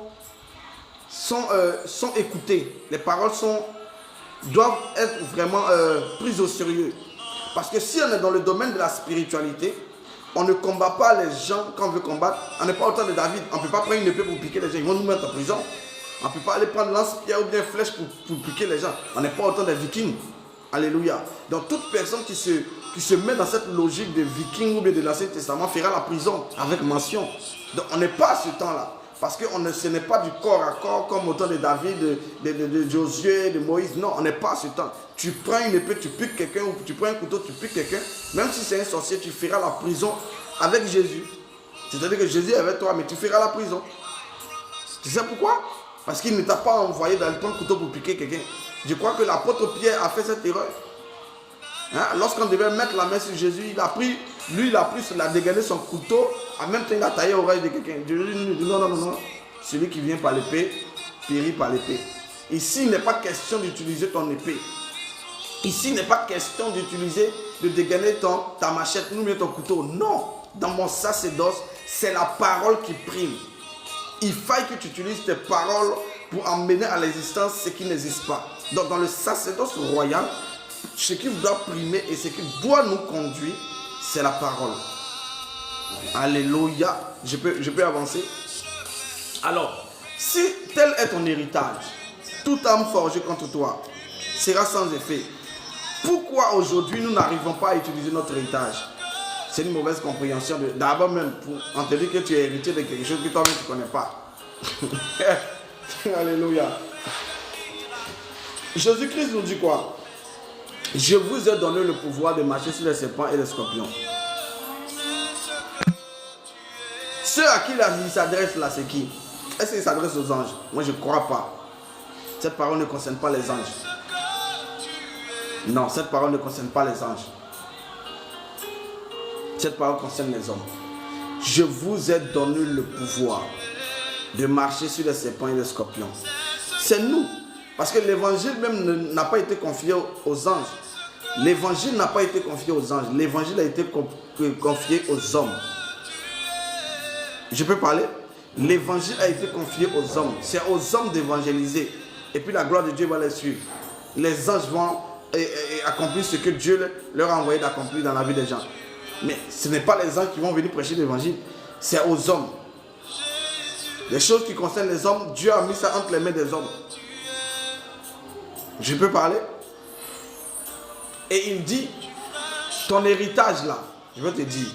B: écoutées. Les paroles doivent être vraiment prises au sérieux. Parce que si on est dans le domaine de la spiritualité, on ne combat pas les gens quand on veut combattre. On n'est pas au temps de David. On ne peut pas prendre une épée pour piquer les gens. Ils vont nous mettre en prison. On ne peut pas aller prendre lance-pierre ou bien flèche pour piquer les gens. On n'est pas au temps des vikings. Alléluia. Donc toute personne qui se met dans cette logique de vikings ou bien de l'Ancien Testament fera la prison avec mention. Donc on n'est pas à ce temps-là. Parce que ce n'est pas du corps à corps comme au temps de David, de Josué, de Moïse. Non, on n'est pas à ce temps. Tu prends une épée, tu piques quelqu'un, ou tu prends un couteau, tu piques quelqu'un. Même si c'est un sorcier, tu feras la prison avec Jésus. C'est-à-dire que Jésus est avec toi, mais tu feras la prison. Tu sais pourquoi? Parce qu'il ne t'a pas envoyé dans le prendre le couteau pour piquer quelqu'un. Je crois que l'apôtre Pierre a fait cette erreur. Hein? Lorsqu'on devait mettre la main sur Jésus, il a pris dégainé son couteau, en même temps il a taillé l'oreille de quelqu'un. Jésus dit non. Celui qui vient par l'épée, périt par l'épée. Ici, il n'est pas question d'utiliser ton épée. Ici, il n'est pas question de dégainer ta machette, nous ton couteau. Non, dans mon sacerdoce, c'est la parole qui prime. Il faille que tu utilises tes paroles pour emmener à l'existence ce qui n'existe pas. Donc, dans le sacerdoce royal, ce qui doit primer et ce qui doit nous conduire, c'est la parole. Alléluia. Je peux avancer. Alors, si tel est ton héritage, toute âme forgée contre toi sera sans effet. Pourquoi aujourd'hui nous n'arrivons pas à utiliser notre héritage? C'est une mauvaise compréhension. D'abord même, on te dit que tu es héritier de quelque chose que toi-même tu ne connais pas. Alléluia. Jésus-Christ nous dit quoi? Je vous ai donné le pouvoir de marcher sur les serpents et les scorpions. Ceux à qui il s'adresse là, c'est qui? Est-ce qu'il s'adresse aux anges? Moi, je ne crois pas. Cette parole ne concerne pas les anges. Non, cette parole ne concerne pas les anges. Cette parole concerne les hommes. Je vous ai donné le pouvoir de marcher sur les serpents et les scorpions. C'est nous. Parce que l'évangile même n'a pas été confié aux anges. L'évangile n'a pas été confié aux anges. L'évangile a été confié aux hommes. Je peux parler? L'évangile a été confié aux hommes. C'est aux hommes d'évangéliser. Et puis la gloire de Dieu va les suivre. Les anges vont accomplir ce que Dieu leur a envoyé d'accomplir dans la vie des gens. Mais ce n'est pas les anges qui vont venir prêcher l'évangile. C'est aux hommes. Les choses qui concernent les hommes, Dieu a mis ça entre les mains des hommes. Je peux parler? Et il dit, ton héritage là, je veux te dire,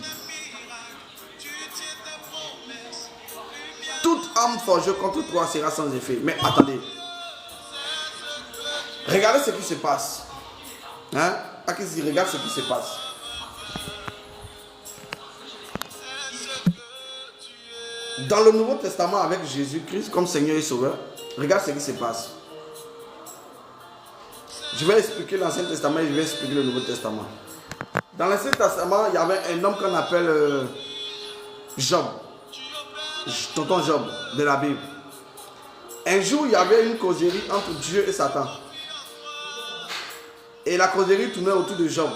B: toute âme forgée contre toi sera sans effet. Mais attendez, regardez ce qui se passe. Hein? Regarde ce qui se passe. Dans le Nouveau Testament avec Jésus-Christ comme Seigneur et Sauveur, regarde ce qui se passe. Je vais expliquer l'Ancien Testament et je vais expliquer le Nouveau Testament. Dans l'Ancien Testament, il y avait un homme qu'on appelle Job. Tonton Job de la Bible. Un jour, il y avait une causerie entre Dieu et Satan. Et la causerie tournait autour de Job.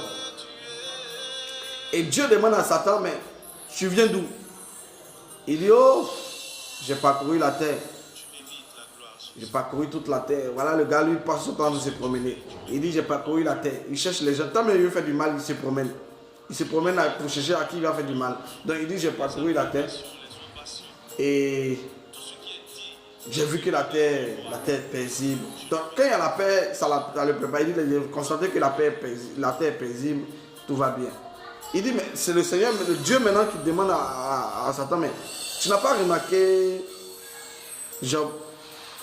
B: Et Dieu demande à Satan, mais tu viens d'où? Il dit, oh, j'ai parcouru la terre. J'ai parcouru toute la terre. Voilà, le gars, lui, passe son temps de se promener. Il dit, j'ai parcouru la terre. Il cherche les gens. Tant qu'il veut faire du mal, il se promène. Il se promène pour chercher à qui il va faire du mal. Donc, il dit, j'ai parcouru la terre. Et j'ai vu que la terre est paisible. Donc, quand il y a la paix, ça le prépare. Il dit, j'ai constaté que la terre est paisible. Tout va bien. Il dit, mais c'est le Seigneur, le Dieu maintenant qui demande à Satan, mais tu n'as pas remarqué Job?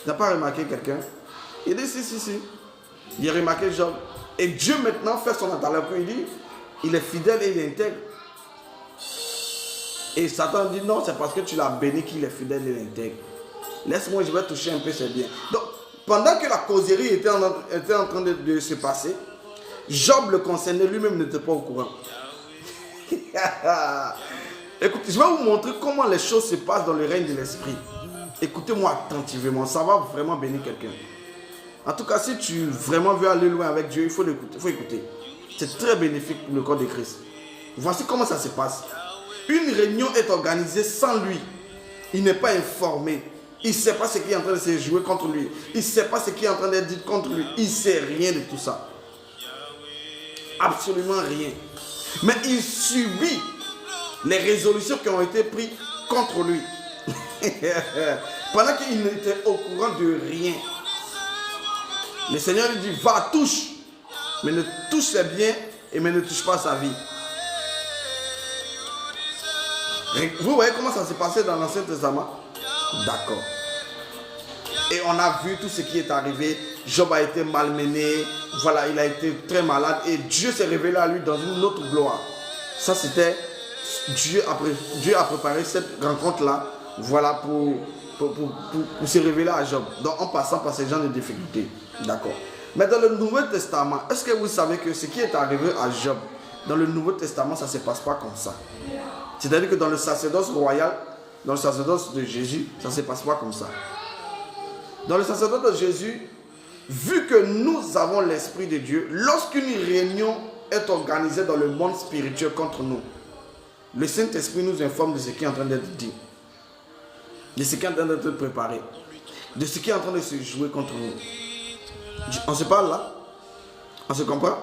B: Tu n'as pas remarqué quelqu'un? Il dit, si. Il a remarqué Job. Et Dieu maintenant fait son interlocuteur. Il dit, il est fidèle et il est intègre. Et Satan dit, non, c'est parce que tu l'as béni qu'il est fidèle et il est intègre. Laisse-moi, je vais toucher un peu, c'est bien. Donc, pendant que la causerie était en train de se passer, Job le concernait, lui-même n'était pas au courant. Écoute, je vais vous montrer comment les choses se passent dans le règne de l'esprit. Écoutez-moi attentivement, ça va vraiment bénir quelqu'un. En tout cas, si tu vraiment veux aller loin avec Dieu, il faut écouter. C'est très bénéfique pour le corps de Christ. Voici comment ça se passe. Une réunion est organisée sans lui. Il n'est pas informé. Il ne sait pas ce qui est en train de se jouer contre lui. Il ne sait pas ce qui est en train d'être dit contre lui. Il ne sait rien de tout ça. absolument rien. Mais il subit les résolutions qui ont été prises contre lui. Pendant qu'il n'était au courant de rien. Le Seigneur lui dit, va, touche. Mais ne touche ses biens et mais ne touche pas sa vie. Vous voyez comment ça s'est passé dans l'Ancien Testament? D'accord. Et on a vu tout ce qui est arrivé. Job a été malmené. Voilà, il a été très malade. Et Dieu s'est révélé à lui dans une autre gloire. Ça, c'était... Dieu a préparé cette rencontre-là. Voilà, pour se révéler à Job. Donc, en passant par ces gens de difficultés. D'accord. Mais dans le Nouveau Testament, est-ce que vous savez que ce qui est arrivé à Job, dans le Nouveau Testament, ça ne se passe pas comme ça? C'est-à-dire que dans le sacerdoce royal, dans le sacerdoce de Jésus, ça ne se passe pas comme ça. Dans le sacerdoce de Jésus, vu que nous avons l'Esprit de Dieu, lorsqu'une réunion est organisée dans le monde spirituel contre nous, le Saint-Esprit nous informe de ce qui est en train d'être dit, de ce qui est en train d'être préparé, de ce qui est en train de se jouer contre nous. On se parle là? On se comprend?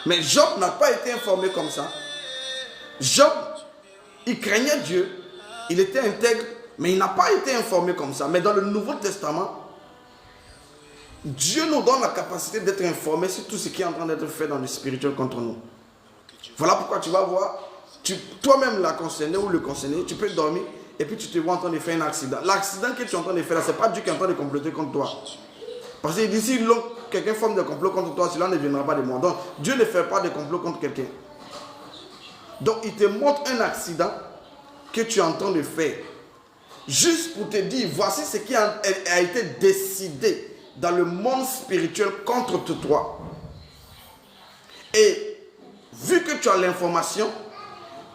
B: Mais Job n'a pas été informé comme ça. Job, il craignait Dieu, il était intègre, mais il n'a pas été informé comme ça. Mais dans le Nouveau Testament, Dieu nous donne la capacité d'être informé sur tout ce qui est en train d'être fait dans le spirituel contre nous. Voilà pourquoi tu vas voir, toi-même la concerné ou le concerné, tu peux dormir et puis tu te vois en train de faire un accident. L'accident que tu es en train de faire là, ce n'est pas Dieu qui est en train de comploter contre toi. Parce que d'ici, quelqu'un forme de complot contre toi, cela ne viendra pas de moi. Donc, Dieu ne fait pas de complot contre quelqu'un. Donc, il te montre un accident que tu es en train de faire. Juste pour te dire, voici ce qui a été décidé dans le monde spirituel contre toi. Et vu que tu as l'information,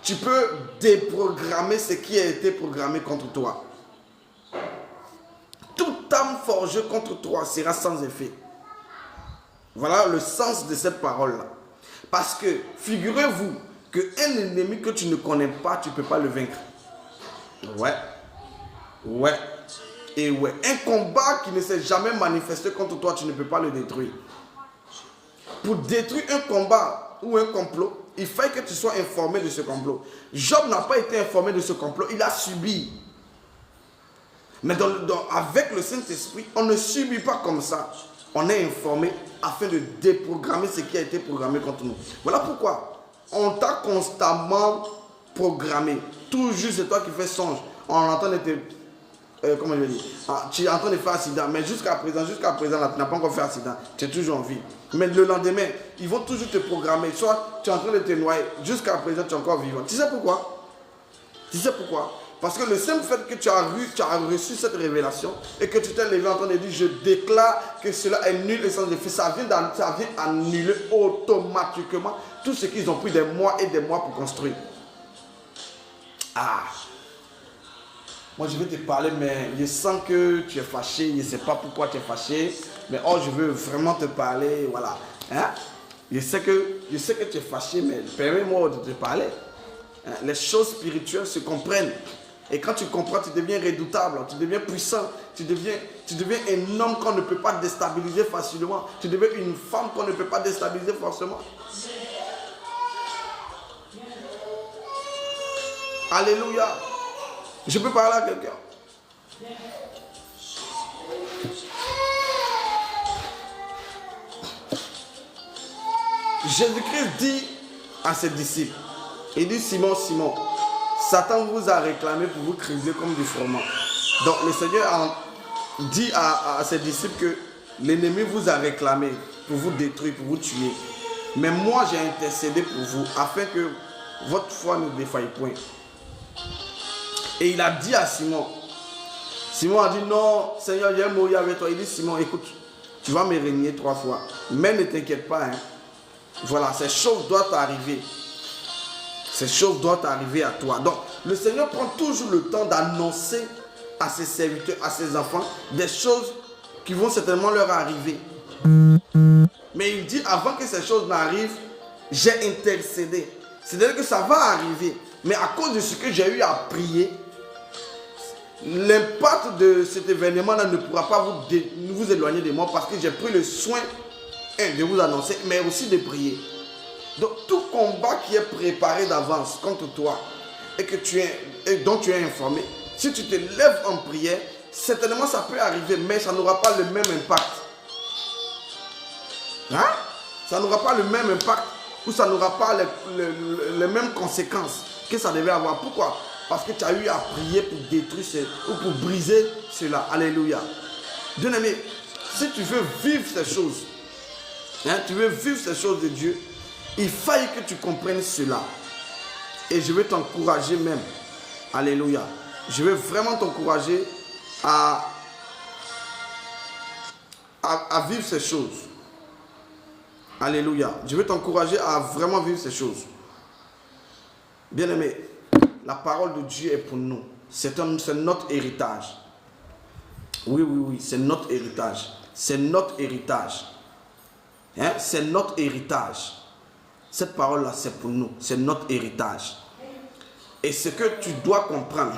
B: tu peux déprogrammer ce qui a été programmé contre toi. Toute âme forgée contre toi sera sans effet. Voilà le sens de cette parole-là. Parce que, figurez-vous, qu'un ennemi que tu ne connais pas, tu ne peux pas le vaincre. Ouais. Ouais. Et ouais. Un combat qui ne s'est jamais manifesté contre toi, tu ne peux pas le détruire. Pour détruire un combat ou un complot, il faut que tu sois informé de ce complot. Job n'a pas été informé de ce complot, il a subi. Mais avec le Saint-Esprit, on ne subit pas comme ça. On est informé afin de déprogrammer ce qui a été programmé contre nous. Voilà pourquoi on t'a constamment programmé. Toujours c'est toi qui fais songe. On entend comment je dis, tu es en train de faire accident. Mais jusqu'à présent, là, tu n'as pas encore fait accident. Tu es toujours en vie. Mais le lendemain, ils vont toujours te programmer. Soit tu es en train de te noyer. Jusqu'à présent, tu es encore vivant. Tu sais pourquoi? Parce que le simple fait que tu as reçu cette révélation et que tu t'es levé en train de dire, je déclare que cela est nul et sans effet, ça vient annuler automatiquement tout ce qu'ils ont pris des mois et des mois pour construire. Ah! Moi, je vais te parler, mais je sens que tu es fâché. Je ne sais pas pourquoi tu es fâché. Mais je veux vraiment te parler. Voilà. Hein? Je sais que tu es fâché, mais permets-moi de te parler. Hein? Les choses spirituelles se comprennent. Et quand tu comprends, tu deviens redoutable, tu deviens puissant, tu deviens un homme qu'on ne peut pas déstabiliser facilement. Tu deviens une femme qu'on ne peut pas déstabiliser forcément. Alléluia. Je peux parler à quelqu'un. Jésus-Christ dit à ses disciples, il dit, Simon, Simon, Satan vous a réclamé pour vous criser comme du froment. Donc le Seigneur a dit à ses disciples que l'ennemi vous a réclamé pour vous détruire, pour vous tuer. Mais moi j'ai intercédé pour vous afin que votre foi ne défaille point. Et il a dit à Simon, Simon a dit non, Seigneur, j'ai mourir avec toi. Il dit, Simon, écoute, tu vas me régner 3 fois. Mais ne t'inquiète pas. Hein. Voilà, ces choses doivent arriver. Ces choses doivent arriver à toi. Donc, le Seigneur prend toujours le temps d'annoncer à ses serviteurs, à ses enfants, des choses qui vont certainement leur arriver. Mais il dit, avant que ces choses n'arrivent, j'ai intercédé. C'est-à-dire que ça va arriver. Mais à cause de ce que j'ai eu à prier, l'impact de cet événement-là ne pourra pas vous éloigner de moi parce que j'ai pris le soin de vous annoncer, mais aussi de prier. Donc tout combat qui est préparé d'avance contre toi et dont tu es informé, si tu te lèves en prière, certainement ça peut arriver, mais ça n'aura pas le même impact. Hein? Ça n'aura pas le même impact ou ça n'aura pas les mêmes conséquences que ça devait avoir. Pourquoi? Parce que tu as eu à prier pour détruire ou pour briser cela. Alléluia. Bien-aimé, si tu veux vivre ces choses, tu veux vivre ces choses de Dieu, il faille que tu comprennes cela. Et je vais t'encourager même. Alléluia. Je vais vraiment t'encourager à vivre ces choses. Alléluia. Je vais t'encourager à vraiment vivre ces choses. Bien-aimé, la parole de Dieu est pour nous. C'est notre héritage. Oui, c'est notre héritage. C'est notre héritage. C'est notre héritage. Cette parole-là, c'est pour nous. C'est notre héritage. Et ce que tu dois comprendre,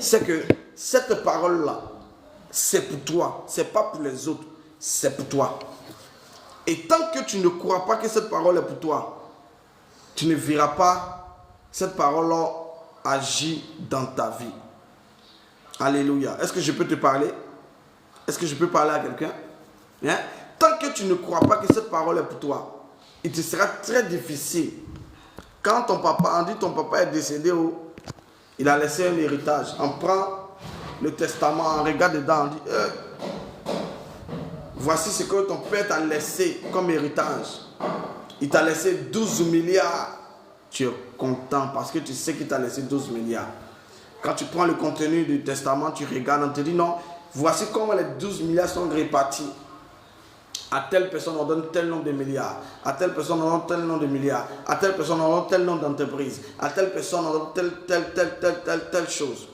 B: c'est que cette parole-là, c'est pour toi. Ce n'est pas pour les autres. C'est pour toi. Et tant que tu ne crois pas que cette parole est pour toi, tu ne verras pas cette parole-là agir dans ta vie. Alléluia. Est-ce que je peux te parler? Est-ce que je peux parler à quelqu'un? Tant que tu ne crois pas que cette parole est pour toi, il te sera très difficile. Quand ton papa est décédé, il a laissé un héritage. On prend le testament, on regarde dedans, on dit voici ce que ton père t'a laissé comme héritage. Il t'a laissé 12 milliards. Tu es content parce que tu sais qu'il t'a laissé 12 milliards. Quand tu prends le contenu du testament, tu regardes, on te dit non, voici comment les 12 milliards sont répartis. À telle personne on donne tel nombre de milliards, à telle personne on donne tel nombre de milliards, à telle personne on donne tel nombre d'entreprises, à telle personne on donne telle chose.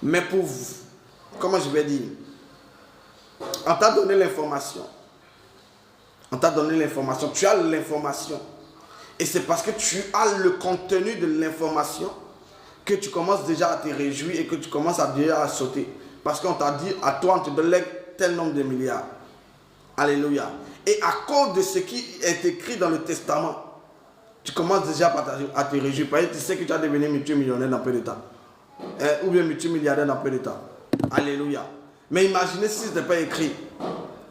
B: Mais pour vous, comment je vais dire, on t'a donné l'information. On t'a donné l'information, tu as l'information. Et c'est parce que tu as le contenu de l'information que tu commences déjà à te réjouir et que tu commences déjà à sauter. Parce qu'on t'a dit, à toi on te donne tel nombre de milliards. Alléluia. Et à cause de ce qui est écrit dans le testament, tu commences déjà à te réjouir. Parce que tu sais que tu vas devenir multimillionnaire dans peu de temps. Ou bien multimilliardaire dans peu de temps. Alléluia. Mais imaginez si ce n'était pas écrit.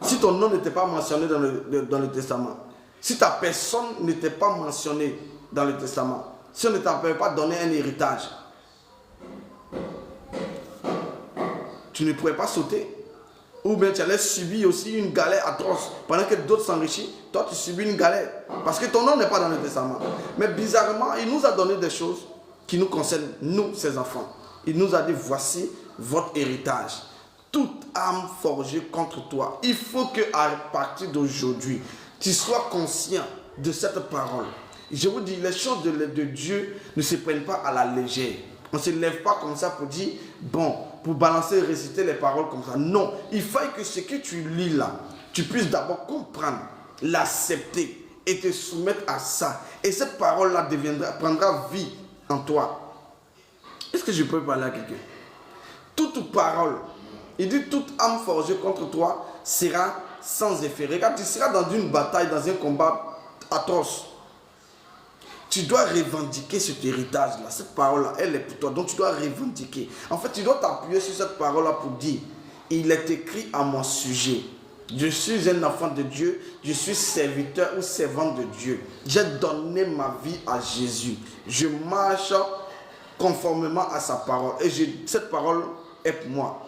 B: Si ton nom n'était pas mentionné dans le testament. Si ta personne n'était pas mentionnée dans le testament. Si on ne t'avait pas donné un héritage. Tu ne pourrais pas sauter. Ou bien tu allais subir aussi une galère atroce. Pendant que d'autres s'enrichissent, toi tu subis une galère. Parce que ton nom n'est pas dans le testament. Mais bizarrement, il nous a donné des choses qui nous concernent, nous, ses enfants. Il nous a dit, voici votre héritage. Toute âme forgée contre toi. Il faut qu'à partir d'aujourd'hui, tu sois conscient de cette parole. Je vous dis, les choses de Dieu ne se prennent pas à la légère. On ne se lève pas comme ça pour dire, bon, pour balancer et réciter les paroles comme ça. Non, il faut que ce que tu lis là, tu puisses d'abord comprendre, l'accepter et te soumettre à ça. Et cette parole-là prendra vie en toi. Est-ce que je peux parler à quelqu'un? Toute parole, il dit toute âme forgée contre toi sera sans effet. Regarde, tu seras dans une bataille, dans un combat atroce. Tu dois revendiquer cet héritage-là. Cette parole-là, elle est pour toi. Donc tu dois revendiquer. En fait, tu dois t'appuyer sur cette parole-là pour dire, il est écrit à mon sujet. Je suis un enfant de Dieu. Je suis serviteur ou servante de Dieu. J'ai donné ma vie à Jésus. Je marche conformément à sa parole. Et cette parole est pour moi.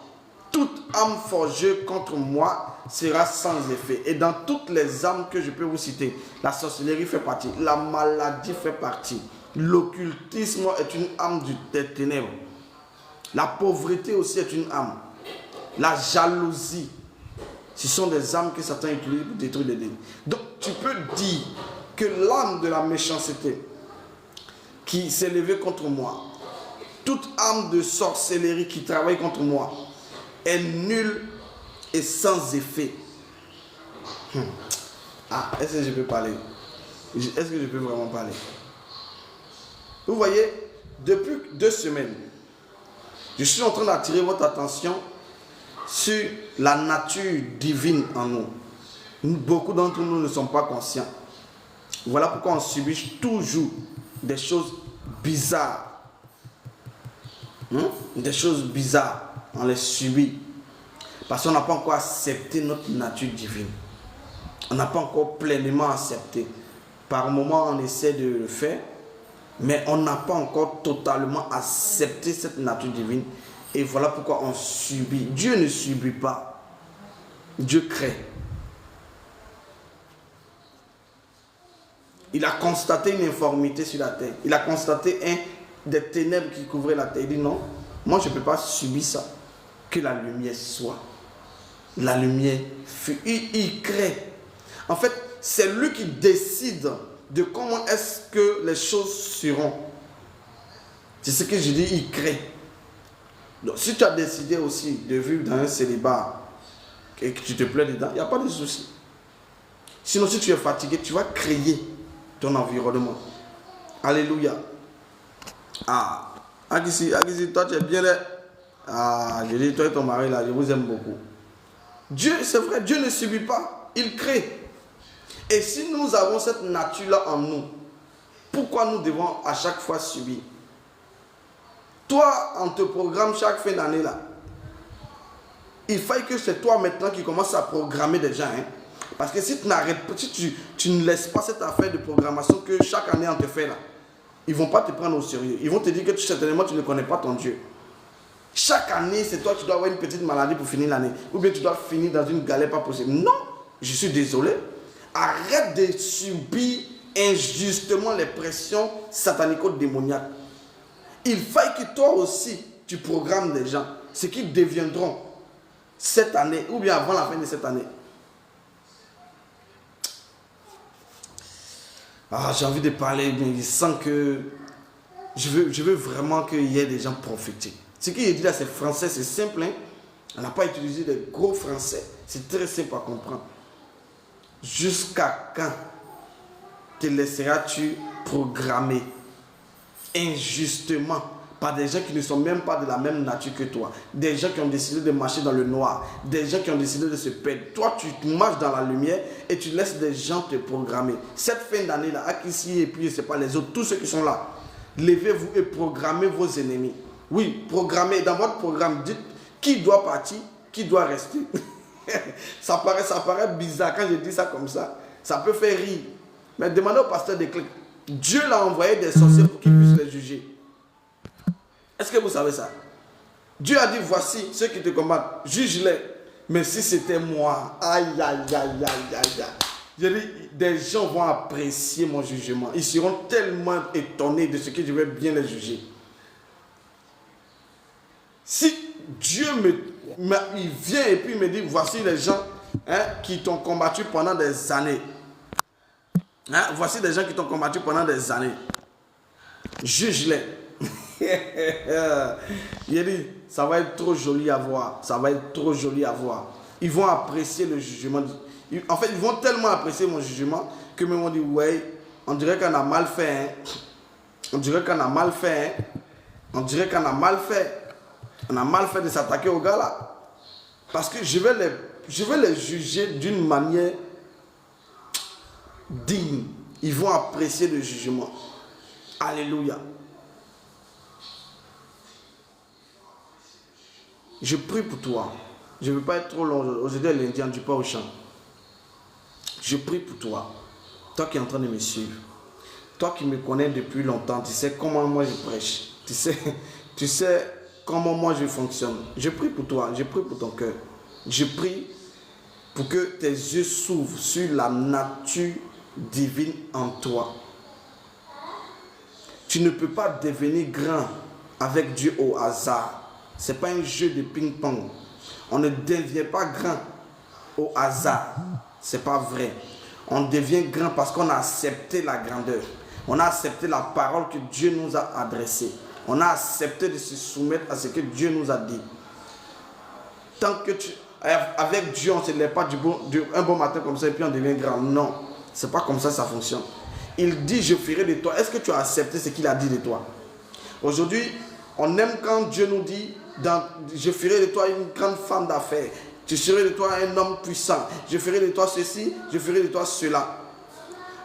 B: Toute âme forgée contre moi sera sans effet. Et dans toutes les âmes que je peux vous citer, la sorcellerie fait partie, la maladie fait partie, l'occultisme est une âme des ténèbres, la pauvreté aussi est une âme, la jalousie, ce sont des âmes que Satan utilise pour détruire les délits. Donc tu peux dire que l'âme de la méchanceté qui s'est levée contre moi, toute âme de sorcellerie qui travaille contre moi, est nulle et sans effet. Est-ce que je peux parler? Est-ce que je peux vraiment parler? Vous voyez, depuis 2 semaines, je suis en train d'attirer votre attention sur la nature divine en nous. Beaucoup d'entre nous ne sont pas conscients. Voilà pourquoi on subit toujours des choses bizarres. Des choses bizarres, on les subit. Parce qu'on n'a pas encore accepté notre nature divine. On n'a pas encore pleinement accepté. Par moments, on essaie de le faire, mais on n'a pas encore totalement accepté cette nature divine. Et voilà pourquoi on subit. Dieu ne subit pas. Dieu crée. Il a constaté une informité sur la terre. Il a constaté des ténèbres qui couvraient la terre. Il dit non, moi je ne peux pas subir ça. Que la lumière soit. La lumière fut. Il crée. En fait, c'est lui qui décide de comment est-ce que les choses seront. C'est ce que je dis, il crée. Donc, si tu as décidé aussi de vivre dans un célibat et que tu te plais dedans, il n'y a pas de souci. Sinon, si tu es fatigué, tu vas créer ton environnement. Alléluia. Agisi, toi tu es bien là. Je dis, toi et ton mari là, je vous aime beaucoup. Dieu, c'est vrai, Dieu ne subit pas, il crée. Et si nous avons cette nature-là en nous, pourquoi nous devons à chaque fois subir? Toi, on te programme chaque fin d'année là. Il faut que c'est toi maintenant qui commences à programmer des gens. Parce que si tu n'arrêtes pas, si tu ne laisses pas cette affaire de programmation que chaque année on te fait là, ils ne vont pas te prendre au sérieux. Ils vont te dire que certainement tu ne connais pas ton Dieu. Chaque année, c'est toi qui dois avoir une petite maladie pour finir l'année. Ou bien tu dois finir dans une galère pas possible. Non, je suis désolé. Arrête de subir injustement les pressions satanico-démoniaques. Il faut que toi aussi, tu programmes des gens, ce qui deviendront cette année ou bien avant la fin de cette année. J'ai envie de parler, mais je sens que je veux vraiment qu'il y ait des gens prophétiques. Ce qu'il dit là, c'est français, c'est simple. On n'a pas utilisé de gros français. C'est très simple à comprendre. Jusqu'à quand te laisseras-tu programmer injustement par des gens qui ne sont même pas de la même nature que toi, des gens qui ont décidé de marcher dans le noir, des gens qui ont décidé de se perdre? Toi, tu marches dans la lumière et tu laisses des gens te programmer. Cette fin d'année-là, Akissi et puis je ne sais pas les autres, tous ceux qui sont là, levez-vous et programmez vos ennemis. Oui, programmez. Dans votre programme, dites qui doit partir, qui doit rester. ça paraît bizarre quand je dis ça comme ça. Ça peut faire rire. Mais demandez au pasteur de Clic. Dieu l'a envoyé des sorciers pour qu'ils puissent les juger. Est-ce que vous savez ça? Dieu a dit, voici ceux qui te combattent, juge-les. Mais si c'était moi, aïe. Je dis, des gens vont apprécier mon jugement. Ils seront tellement étonnés de ce que je vais bien les juger. Si Dieu il vient et puis il me dit, voici les gens qui t'ont combattu pendant des années. Voici des gens qui t'ont combattu pendant des années. Juge-les. Il dit, ça va être trop joli à voir. Ça va être trop joli à voir. Ils vont apprécier le jugement. En fait, ils vont tellement apprécier mon jugement que me m'ont dit, ouais, on dirait qu'on a mal fait. On dirait qu'on a mal fait. On dirait qu'on a mal fait. On a mal fait de s'attaquer aux gars là. Parce que je vais les juger d'une manière digne. Ils vont apprécier le jugement. Alléluia. Je prie pour toi. Je ne veux pas être trop long. Aujourd'hui, l'Indien du pas au champ. Je prie pour toi. Toi qui es en train de me suivre. Toi qui me connais depuis longtemps. Tu sais comment moi je prêche. Tu sais comment moi je fonctionne. Je prie pour toi. Je prie pour ton cœur. Je prie pour que tes yeux s'ouvrent sur la nature divine en toi. Tu ne peux pas devenir grand avec Dieu au hasard. Ce n'est pas un jeu de ping-pong. On ne devient pas grand au hasard. Ce n'est pas vrai. On devient grand parce qu'on a accepté la grandeur. On a accepté la parole que Dieu nous a adressée. On a accepté de se soumettre à ce que Dieu nous a dit. Tant que avec Dieu, on ne se lève pas un bon matin comme ça et puis on devient grand. Non, ce n'est pas comme ça que ça fonctionne. Il dit, je ferai de toi. Est-ce que tu as accepté ce qu'il a dit de toi? Aujourd'hui, on aime quand Dieu nous dit, je ferai de toi une grande femme d'affaires. Tu serais de toi un homme puissant. Je ferai de toi ceci, je ferai de toi cela.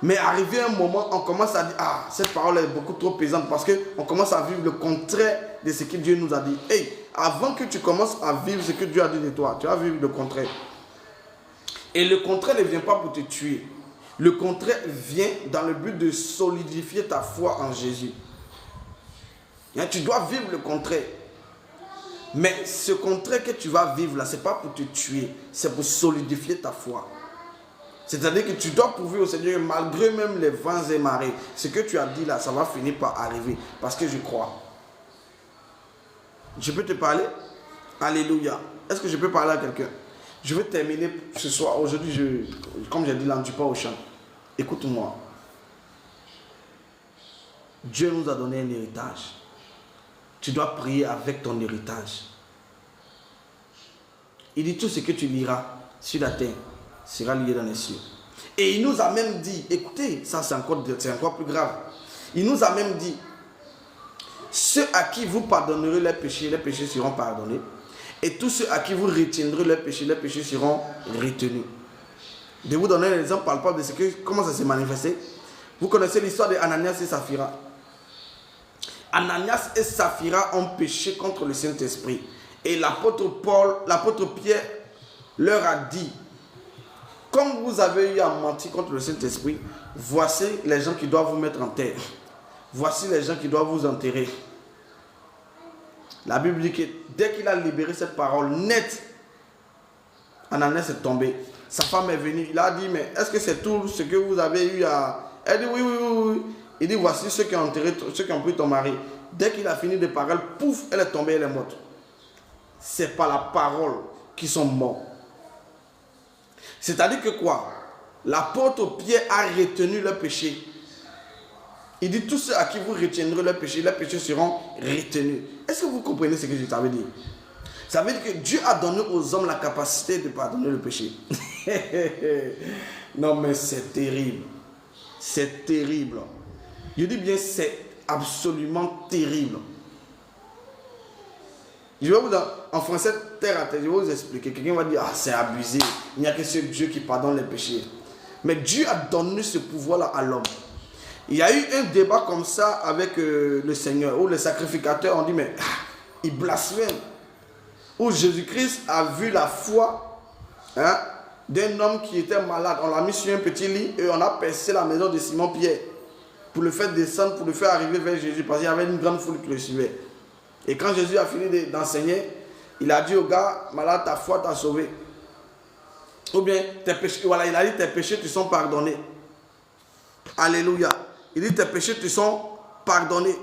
B: Mais arrivé un moment, on commence à dire, ah, cette parole est beaucoup trop pesante parce qu'on commence à vivre le contraire de ce que Dieu nous a dit. Hey, avant que tu commences à vivre ce que Dieu a dit de toi, tu vas vivre le contraire. Et le contraire ne vient pas pour te tuer. Le contraire vient dans le but de solidifier ta foi en Jésus. Tu dois vivre le contraire. Mais ce contraire que tu vas vivre là, ce n'est pas pour te tuer, c'est pour solidifier ta foi. C'est-à-dire que tu dois prouver au Seigneur, malgré même les vents et marées, ce que tu as dit là, ça va finir par arriver. Parce que je crois. Je peux te parler? Alléluia. Est-ce que je peux parler à quelqu'un? Je vais terminer ce soir. Aujourd'hui, comme j'ai dit là, du pas au chant. Écoute-moi. Dieu nous a donné un héritage. Tu dois prier avec ton héritage. Il dit tout ce que tu liras sur la terre sera lié dans les cieux. Et il nous a même dit, écoutez, ça c'est encore plus grave. Il nous a même dit, ceux à qui vous pardonnerez les péchés seront pardonnés. Et tous ceux à qui vous retiendrez les péchés seront retenus. Je vais vous donner un exemple palpable de comment ça s'est manifesté. Vous connaissez l'histoire d'Ananias et Saphira. Ananias et Saphira ont péché contre le Saint-Esprit. Et l'apôtre Pierre leur a dit, comme vous avez eu à mentir contre le Saint-Esprit, voici les gens qui doivent vous mettre en terre. Voici les gens qui doivent vous enterrer. La Bible dit que dès qu'il a libéré cette parole nette, Ananias est tombé. Sa femme est venue. Il a dit, mais est-ce que c'est tout ce que vous avez eu à... Elle dit, oui. Il dit, voici ceux qui ont enterré, ceux qui ont pris ton mari. Dès qu'il a fini de parler, pouf, elle est tombée, elle est morte. C'est par la parole qu'ils sont morts. C'est-à-dire que quoi? L'apôtre Pierre a retenu le péché. Il dit, tous ceux à qui vous retiendrez le péché, les péchés seront retenus. Est-ce que vous comprenez ce que je t'avais dit? Ça veut dire que Dieu a donné aux hommes la capacité de pardonner le péché. Non mais c'est terrible. C'est terrible. Je dis bien, c'est absolument terrible. Je vais vous dire, en français, terre à terre, je vais vous expliquer. Quelqu'un va dire, ah, c'est abusé. Il n'y a que ce Dieu qui pardonne les péchés. Mais Dieu a donné ce pouvoir-là à l'homme. Il y a eu un débat comme ça avec le Seigneur, où les sacrificateurs ont dit, mais il blasphème. Où Jésus-Christ a vu la foi d'un homme qui était malade. On l'a mis sur un petit lit et on a percé la maison de Simon-Pierre pour le faire descendre, pour le faire arriver vers Jésus, parce qu'il y avait une grande foule qui le suivait. Et quand Jésus a fini d'enseigner, il a dit au gars, malade, ta foi t'a sauvé. Ou bien, tes péchés, voilà, il a dit, tes péchés te sont pardonnés. Alléluia. Il dit, tes péchés te sont pardonnés.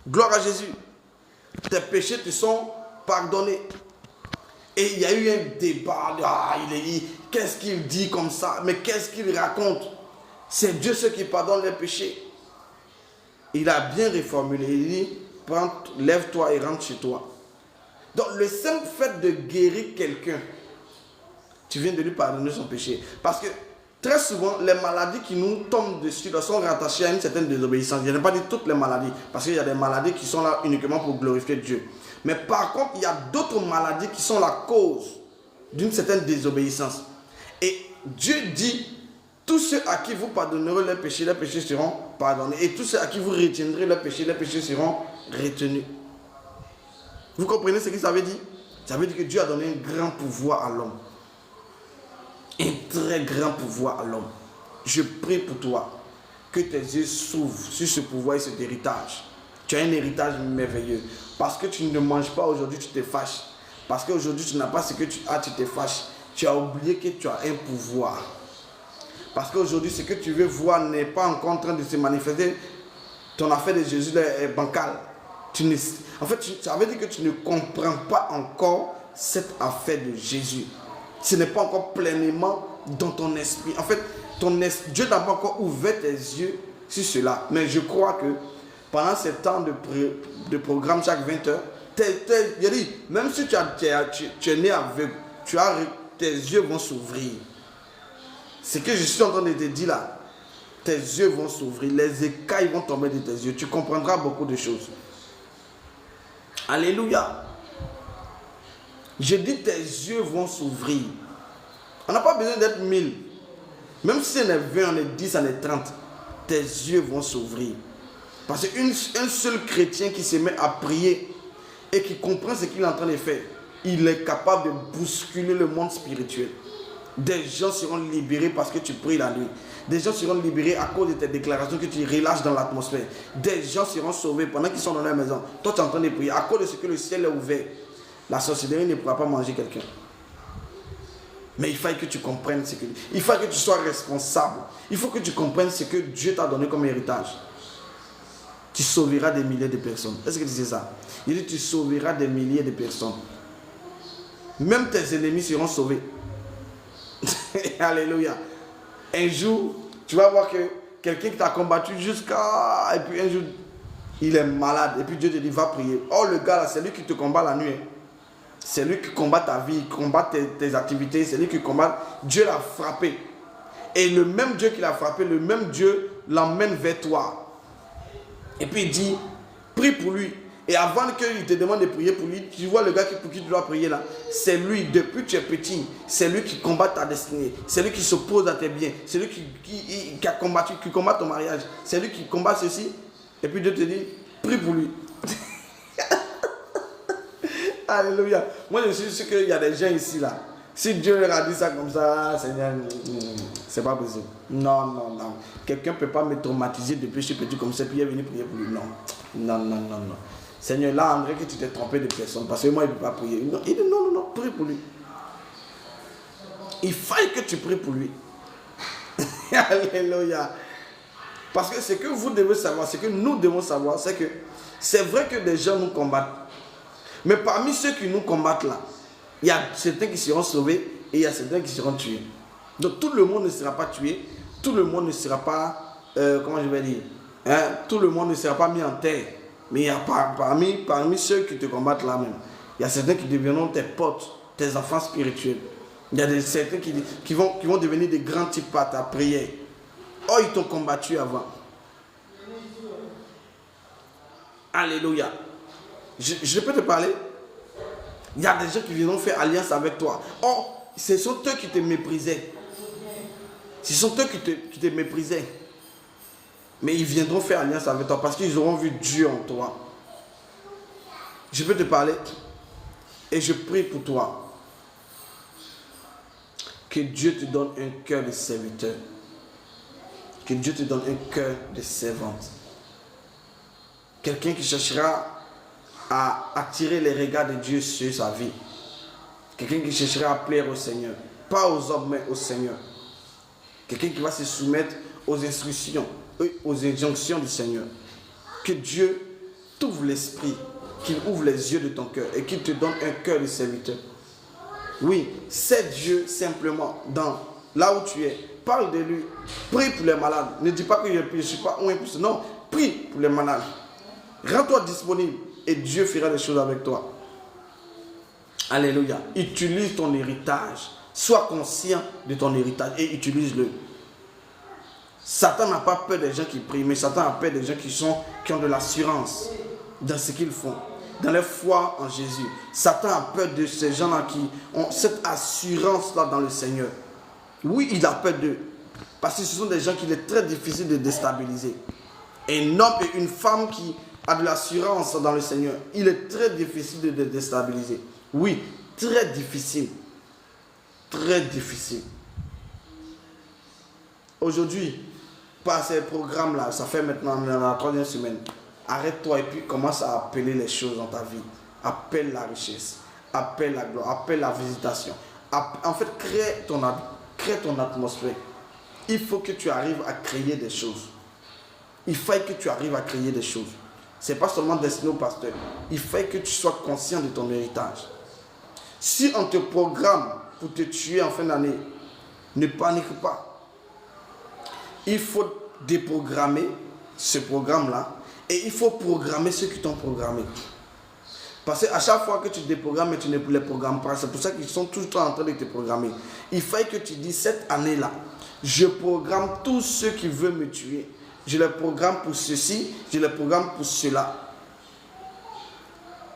B: Gloire à Jésus. Tes péchés te sont pardonnés. Et il y a eu un débat. Qu'est-ce qu'il dit comme ça? Mais qu'est-ce qu'il raconte? C'est Dieu ceux qui pardonne les péchés. Il a bien reformulé. Il dit, lève-toi et rentre chez toi. Donc le simple fait de guérir quelqu'un, tu viens de lui pardonner son péché. Parce que très souvent, les maladies qui nous tombent dessus sont rattachées à une certaine désobéissance. Je n'ai pas dit toutes les maladies, parce qu'il y a des maladies qui sont là uniquement pour glorifier Dieu. Mais par contre, il y a d'autres maladies qui sont la cause d'une certaine désobéissance. Et Dieu dit, tous ceux à qui vous pardonnerez les péchés seront pardonnés. Et tous ceux à qui vous retiendrez les péchés seront retenus. Vous comprenez ce que ça veut dire? Ça veut dire que Dieu a donné un grand pouvoir à l'homme. Un très grand pouvoir à l'homme. Je prie pour toi que tes yeux s'ouvrent sur ce pouvoir et cet héritage. Tu as un héritage merveilleux. Parce que tu ne manges pas aujourd'hui, tu te fâches. Parce qu'aujourd'hui, tu n'as pas ce que tu as, tu te fâches. Tu as oublié que tu as un pouvoir. Parce qu'aujourd'hui, ce que tu veux voir n'est pas encore en train de se manifester. Ton affaire de Jésus est bancale. En fait, ça veut dire que tu ne comprends pas encore cette affaire de Jésus. Ce n'est pas encore pleinement dans ton esprit. En fait, Dieu n'a pas encore ouvert tes yeux sur cela. Mais je crois que pendant ce temps de programme chaque 20 heures, même si tu es né aveugle, tes yeux vont s'ouvrir. Ce que je suis en train de te dire là, tes yeux vont s'ouvrir, les écailles vont tomber de tes yeux, tu comprendras beaucoup de choses. Alléluia. Je dis tes yeux vont s'ouvrir. On n'a pas besoin d'être 1000. Même si on est 20, on est 10, on est 30. Tes yeux vont s'ouvrir. Parce qu'un seul chrétien qui se met à prier et qui comprend ce qu'il est en train de faire, il est capable de bousculer le monde spirituel. Des gens seront libérés parce que tu pries la nuit. Des gens seront libérés à cause de tes déclarations que tu relâches dans l'atmosphère. Des gens seront sauvés pendant qu'ils sont dans leur maison. Toi, tu es en train de prier. À cause de ce que le ciel est ouvert, la sorcellerie ne pourra pas manger quelqu'un. Mais il faut que tu comprennes ce que... Il faut que tu sois responsable. Il faut que tu comprennes ce que Dieu t'a donné comme héritage. Tu sauveras des milliers de personnes. Est-ce que tu sais ça? Il dit tu sauveras des milliers de personnes. Même tes ennemis seront sauvés. Alléluia. Un jour, tu vas voir que quelqu'un qui t'a combattu jusqu'à... Et puis un jour, il est malade. Et puis Dieu te dit, va prier. Oh, le gars là, c'est lui qui te combat la nuit. C'est lui qui combat ta vie, qui combat tes activités. C'est lui qui combat. Dieu l'a frappé. Et le même Dieu qui l'a frappé, le même Dieu l'emmène vers toi. Et puis il dit, prie pour lui. Et avant qu'il te demande de prier pour lui, tu vois le gars pour qui tu dois prier là. C'est lui, depuis que tu es petit, c'est lui qui combat ta destinée. C'est lui qui s'oppose à tes biens. C'est lui qui a combattu, qui combat ton mariage. C'est lui qui combat ceci. Et puis Dieu te dit, prie pour lui. Alléluia. Moi je suis sûr qu'il y a des gens ici là. Si Dieu leur a dit ça comme ça, Seigneur, c'est pas possible. Non, non, non. Quelqu'un ne peut pas me traumatiser depuis que je suis petit comme ça, puis il est venu prier pour lui. Non, non, non, non, non. Seigneur, là, André, que tu t'es trompé de personne, parce que moi, il ne peut pas prier. Non, il dit non, non, non, prie pour lui. Il faut que tu pries pour lui. Alléluia. Parce que ce que vous devez savoir, ce que nous devons savoir, c'est que c'est vrai que des gens nous combattent. Mais parmi ceux qui nous combattent là, il y a certains qui seront sauvés et il y a certains qui seront tués. Donc tout le monde ne sera pas tué, tout le monde ne sera pas, comment je vais dire, hein, tout le monde ne sera pas mis en terre. Mais il y a parmi ceux qui te combattent là même, il y a certains qui deviendront tes potes, tes enfants spirituels. Il y a certains qui vont devenir des grands types à ta prière. Oh, ils t'ont combattu avant. Alléluia. Je peux te parler? Il y a des gens qui viendront faire alliance avec toi. Oh, ce sont eux qui te méprisaient. Ce sont eux qui te méprisaient. Mais ils viendront faire alliance avec toi parce qu'ils auront vu Dieu en toi. Je peux te parler et je prie pour toi. Que Dieu te donne un cœur de serviteur. Que Dieu te donne un cœur de servante. Quelqu'un qui cherchera à attirer les regards de Dieu sur sa vie. Quelqu'un qui cherchera à plaire au Seigneur. Pas aux hommes, mais au Seigneur. Quelqu'un qui va se soumettre aux instructions, aux injonctions du Seigneur. Que Dieu t'ouvre l'esprit, qu'il ouvre les yeux de ton cœur et qu'il te donne un cœur de serviteur. Oui, c'est Dieu simplement dans là où tu es. Parle de lui. Prie pour les malades. Ne dis pas que je ne suis pas un impossible. Non, prie pour les malades. Rends-toi disponible et Dieu fera des choses avec toi. Alléluia. Utilise ton héritage. Sois conscient de ton héritage et utilise-le. Satan n'a pas peur des gens qui prient, mais Satan a peur des gens qui ont de l'assurance dans ce qu'ils font, dans leur foi en Jésus. Satan a peur de ces gens-là qui ont cette assurance-là dans le Seigneur. Oui, il a peur d'eux. Parce que ce sont des gens qu'il est très difficile de déstabiliser. Un homme et une femme qui a de l'assurance dans le Seigneur, il est très difficile de les déstabiliser. Oui, très difficile. Très difficile. Aujourd'hui, par ces programmes-là, ça fait maintenant la 3e semaine, arrête-toi et puis commence à appeler les choses dans ta vie. Appelle la richesse, appelle la gloire, appelle la visitation. En fait, crée ton atmosphère. Il faut que tu arrives à créer des choses. Il faut que tu arrives à créer des choses. Ce n'est pas seulement destiné au pasteur. Il faut que tu sois conscient de ton héritage. Si on te programme pour te tuer en fin d'année, ne panique pas. Il faut déprogrammer ce programme-là et il faut programmer ceux qui t'ont programmé. Parce qu'à chaque fois que tu déprogrammes et tu ne les programmes pas, c'est pour ça qu'ils sont tout le temps en train de te programmer. Il faut que tu dis, cette année-là, je programme tous ceux qui veulent me tuer. Je les programme pour ceci, je les programme pour cela.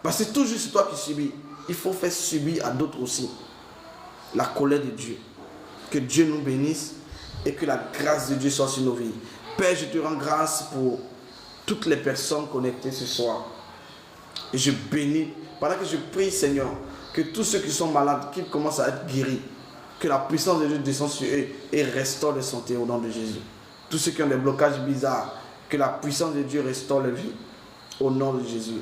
B: Parce que c'est toujours toi qui subis. il faut faire subir à d'autres aussi la colère de Dieu. Que Dieu nous bénisse et que la grâce de Dieu soit sur nos vies. Père, je te rends grâce pour toutes les personnes connectées ce soir. Et je bénis, pendant que je prie, Seigneur, que tous ceux qui sont malades, qu'ils commencent à être guéris. Que la puissance de Dieu descende sur eux et restaure leur santé au nom de Jésus. Tous ceux qui ont des blocages bizarres, que la puissance de Dieu restaure leur vie au nom de Jésus.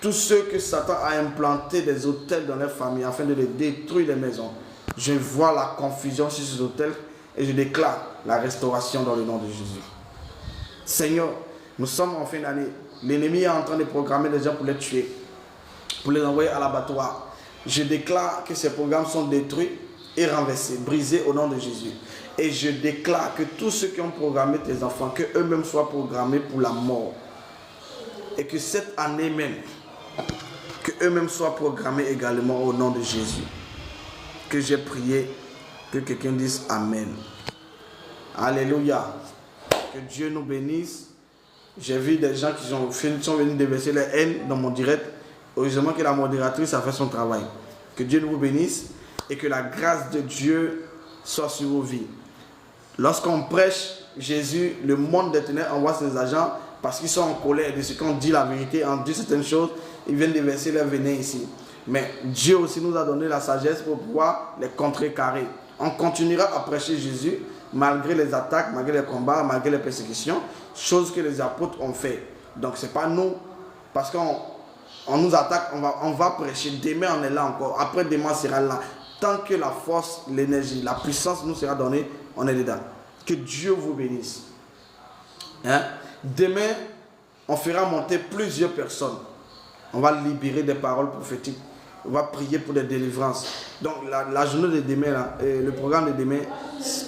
B: Tous ceux que Satan a implanté des autels dans leur famille afin de les détruire les maisons, je vois la confusion sur ces autels et je déclare la restauration dans le nom de Jésus. Seigneur, nous sommes en fin d'année. L'ennemi est en train de programmer des gens pour les tuer, pour les envoyer à l'abattoir. Je déclare que ces programmes sont détruits et renversés, brisés au nom de Jésus. Et je déclare que tous ceux qui ont programmé tes enfants, que eux-mêmes soient programmés pour la mort. Et que cette année même, que eux-mêmes soient programmés également au nom de Jésus. Que j'ai prié, que quelqu'un dise Amen. Alléluia. Que Dieu nous bénisse. J'ai vu des gens qui sont venus déverser leur haine dans mon direct. Heureusement que la modératrice a fait son travail. Que Dieu nous bénisse et que la grâce de Dieu soit sur vos vies. Lorsqu'on prêche Jésus, le monde des ténèbres envoie ses agents parce qu'ils sont en colère de ce qu'on dit la vérité, on dit certaines choses, ils viennent déverser leur venin ici. Mais Dieu aussi nous a donné la sagesse pour pouvoir les contrecarrer. On continuera à prêcher Jésus malgré les attaques, malgré les combats, malgré les persécutions, chose que les apôtres ont fait. Donc ce n'est pas nous, parce qu'on nous attaque, on va prêcher. Demain on est là encore, après demain on sera là. Tant que la force, l'énergie, la puissance nous sera donnée, on est dedans. Que Dieu vous bénisse. Hein? Demain, on fera monter plusieurs personnes. On va libérer des paroles prophétiques. On va prier pour des délivrances. Donc la journée de demain, là, le programme de demain,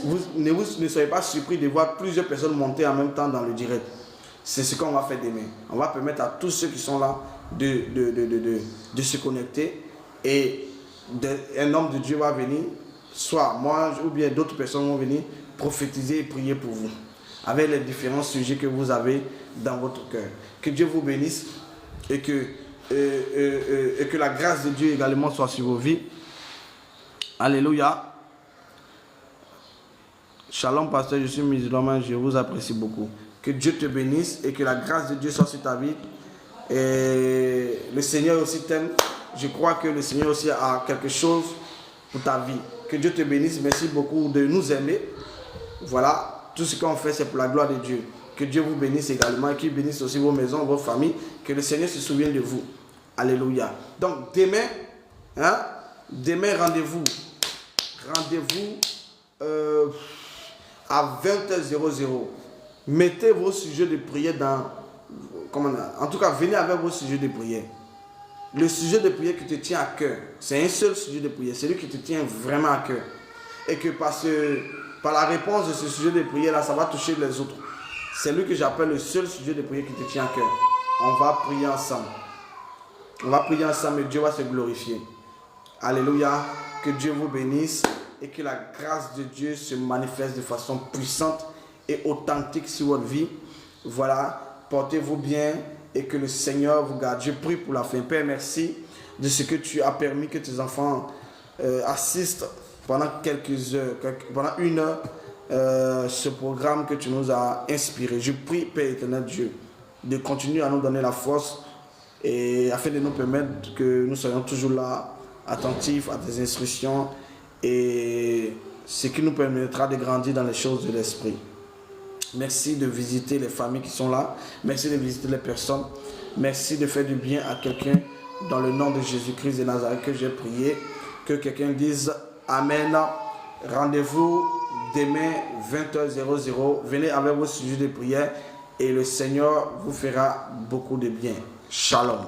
B: vous ne soyez pas surpris de voir plusieurs personnes monter en même temps dans le direct. C'est ce qu'on va faire demain. On va permettre à tous ceux qui sont là de se connecter et un homme de Dieu va venir, soit moi ou bien d'autres personnes vont venir prophétiser et prier pour vous, avec les différents sujets que vous avez dans votre cœur. Que Dieu vous bénisse et que la grâce de Dieu également soit sur vos vies. Alléluia. Shalom pasteur, je suis musulman, je vous apprécie beaucoup. Que Dieu te bénisse et que la grâce de Dieu soit sur ta vie. Et le Seigneur aussi t'aime. Je crois que le Seigneur aussi a quelque chose pour ta vie. Que Dieu te bénisse. Merci beaucoup de nous aimer. Voilà, tout ce qu'on fait, c'est pour la gloire de Dieu. Que Dieu vous bénisse également et qu'il bénisse aussi vos maisons, vos familles. Que le Seigneur se souvienne de vous. Alléluia. Donc, demain, demain, rendez-vous à 20h00. Mettez vos sujets de prière en tout cas, venez avec vos sujets de prière. Le sujet de prière qui te tient à cœur, c'est un seul sujet de prière, celui qui te tient vraiment à cœur. Et que par la réponse de ce sujet de prière là, ça va toucher les autres. C'est lui que j'appelle le seul sujet de prière qui te tient à cœur. On va prier ensemble. On va prier ensemble et Dieu va se glorifier. Alléluia. Que Dieu vous bénisse et que la grâce de Dieu se manifeste de façon puissante et authentique sur votre vie. Voilà. Portez-vous bien et que le Seigneur vous garde. Je prie pour la fin. Père, merci de ce que tu as permis que tes enfants assistent pendant quelques heures, pendant 1 heure, ce programme que tu nous as inspiré. Je prie, Père éternel Dieu, de continuer à nous donner la force et afin de nous permettre que nous soyons toujours là, attentifs à tes instructions et ce qui nous permettra de grandir dans les choses de l'esprit. Merci de visiter les familles qui sont là. Merci de visiter les personnes. Merci de faire du bien à quelqu'un dans le nom de Jésus-Christ de Nazareth que j'ai prié. Que quelqu'un dise Amen. Rendez-vous demain 20h00. Venez avec vos sujets de prière et le Seigneur vous fera beaucoup de bien. Shalom.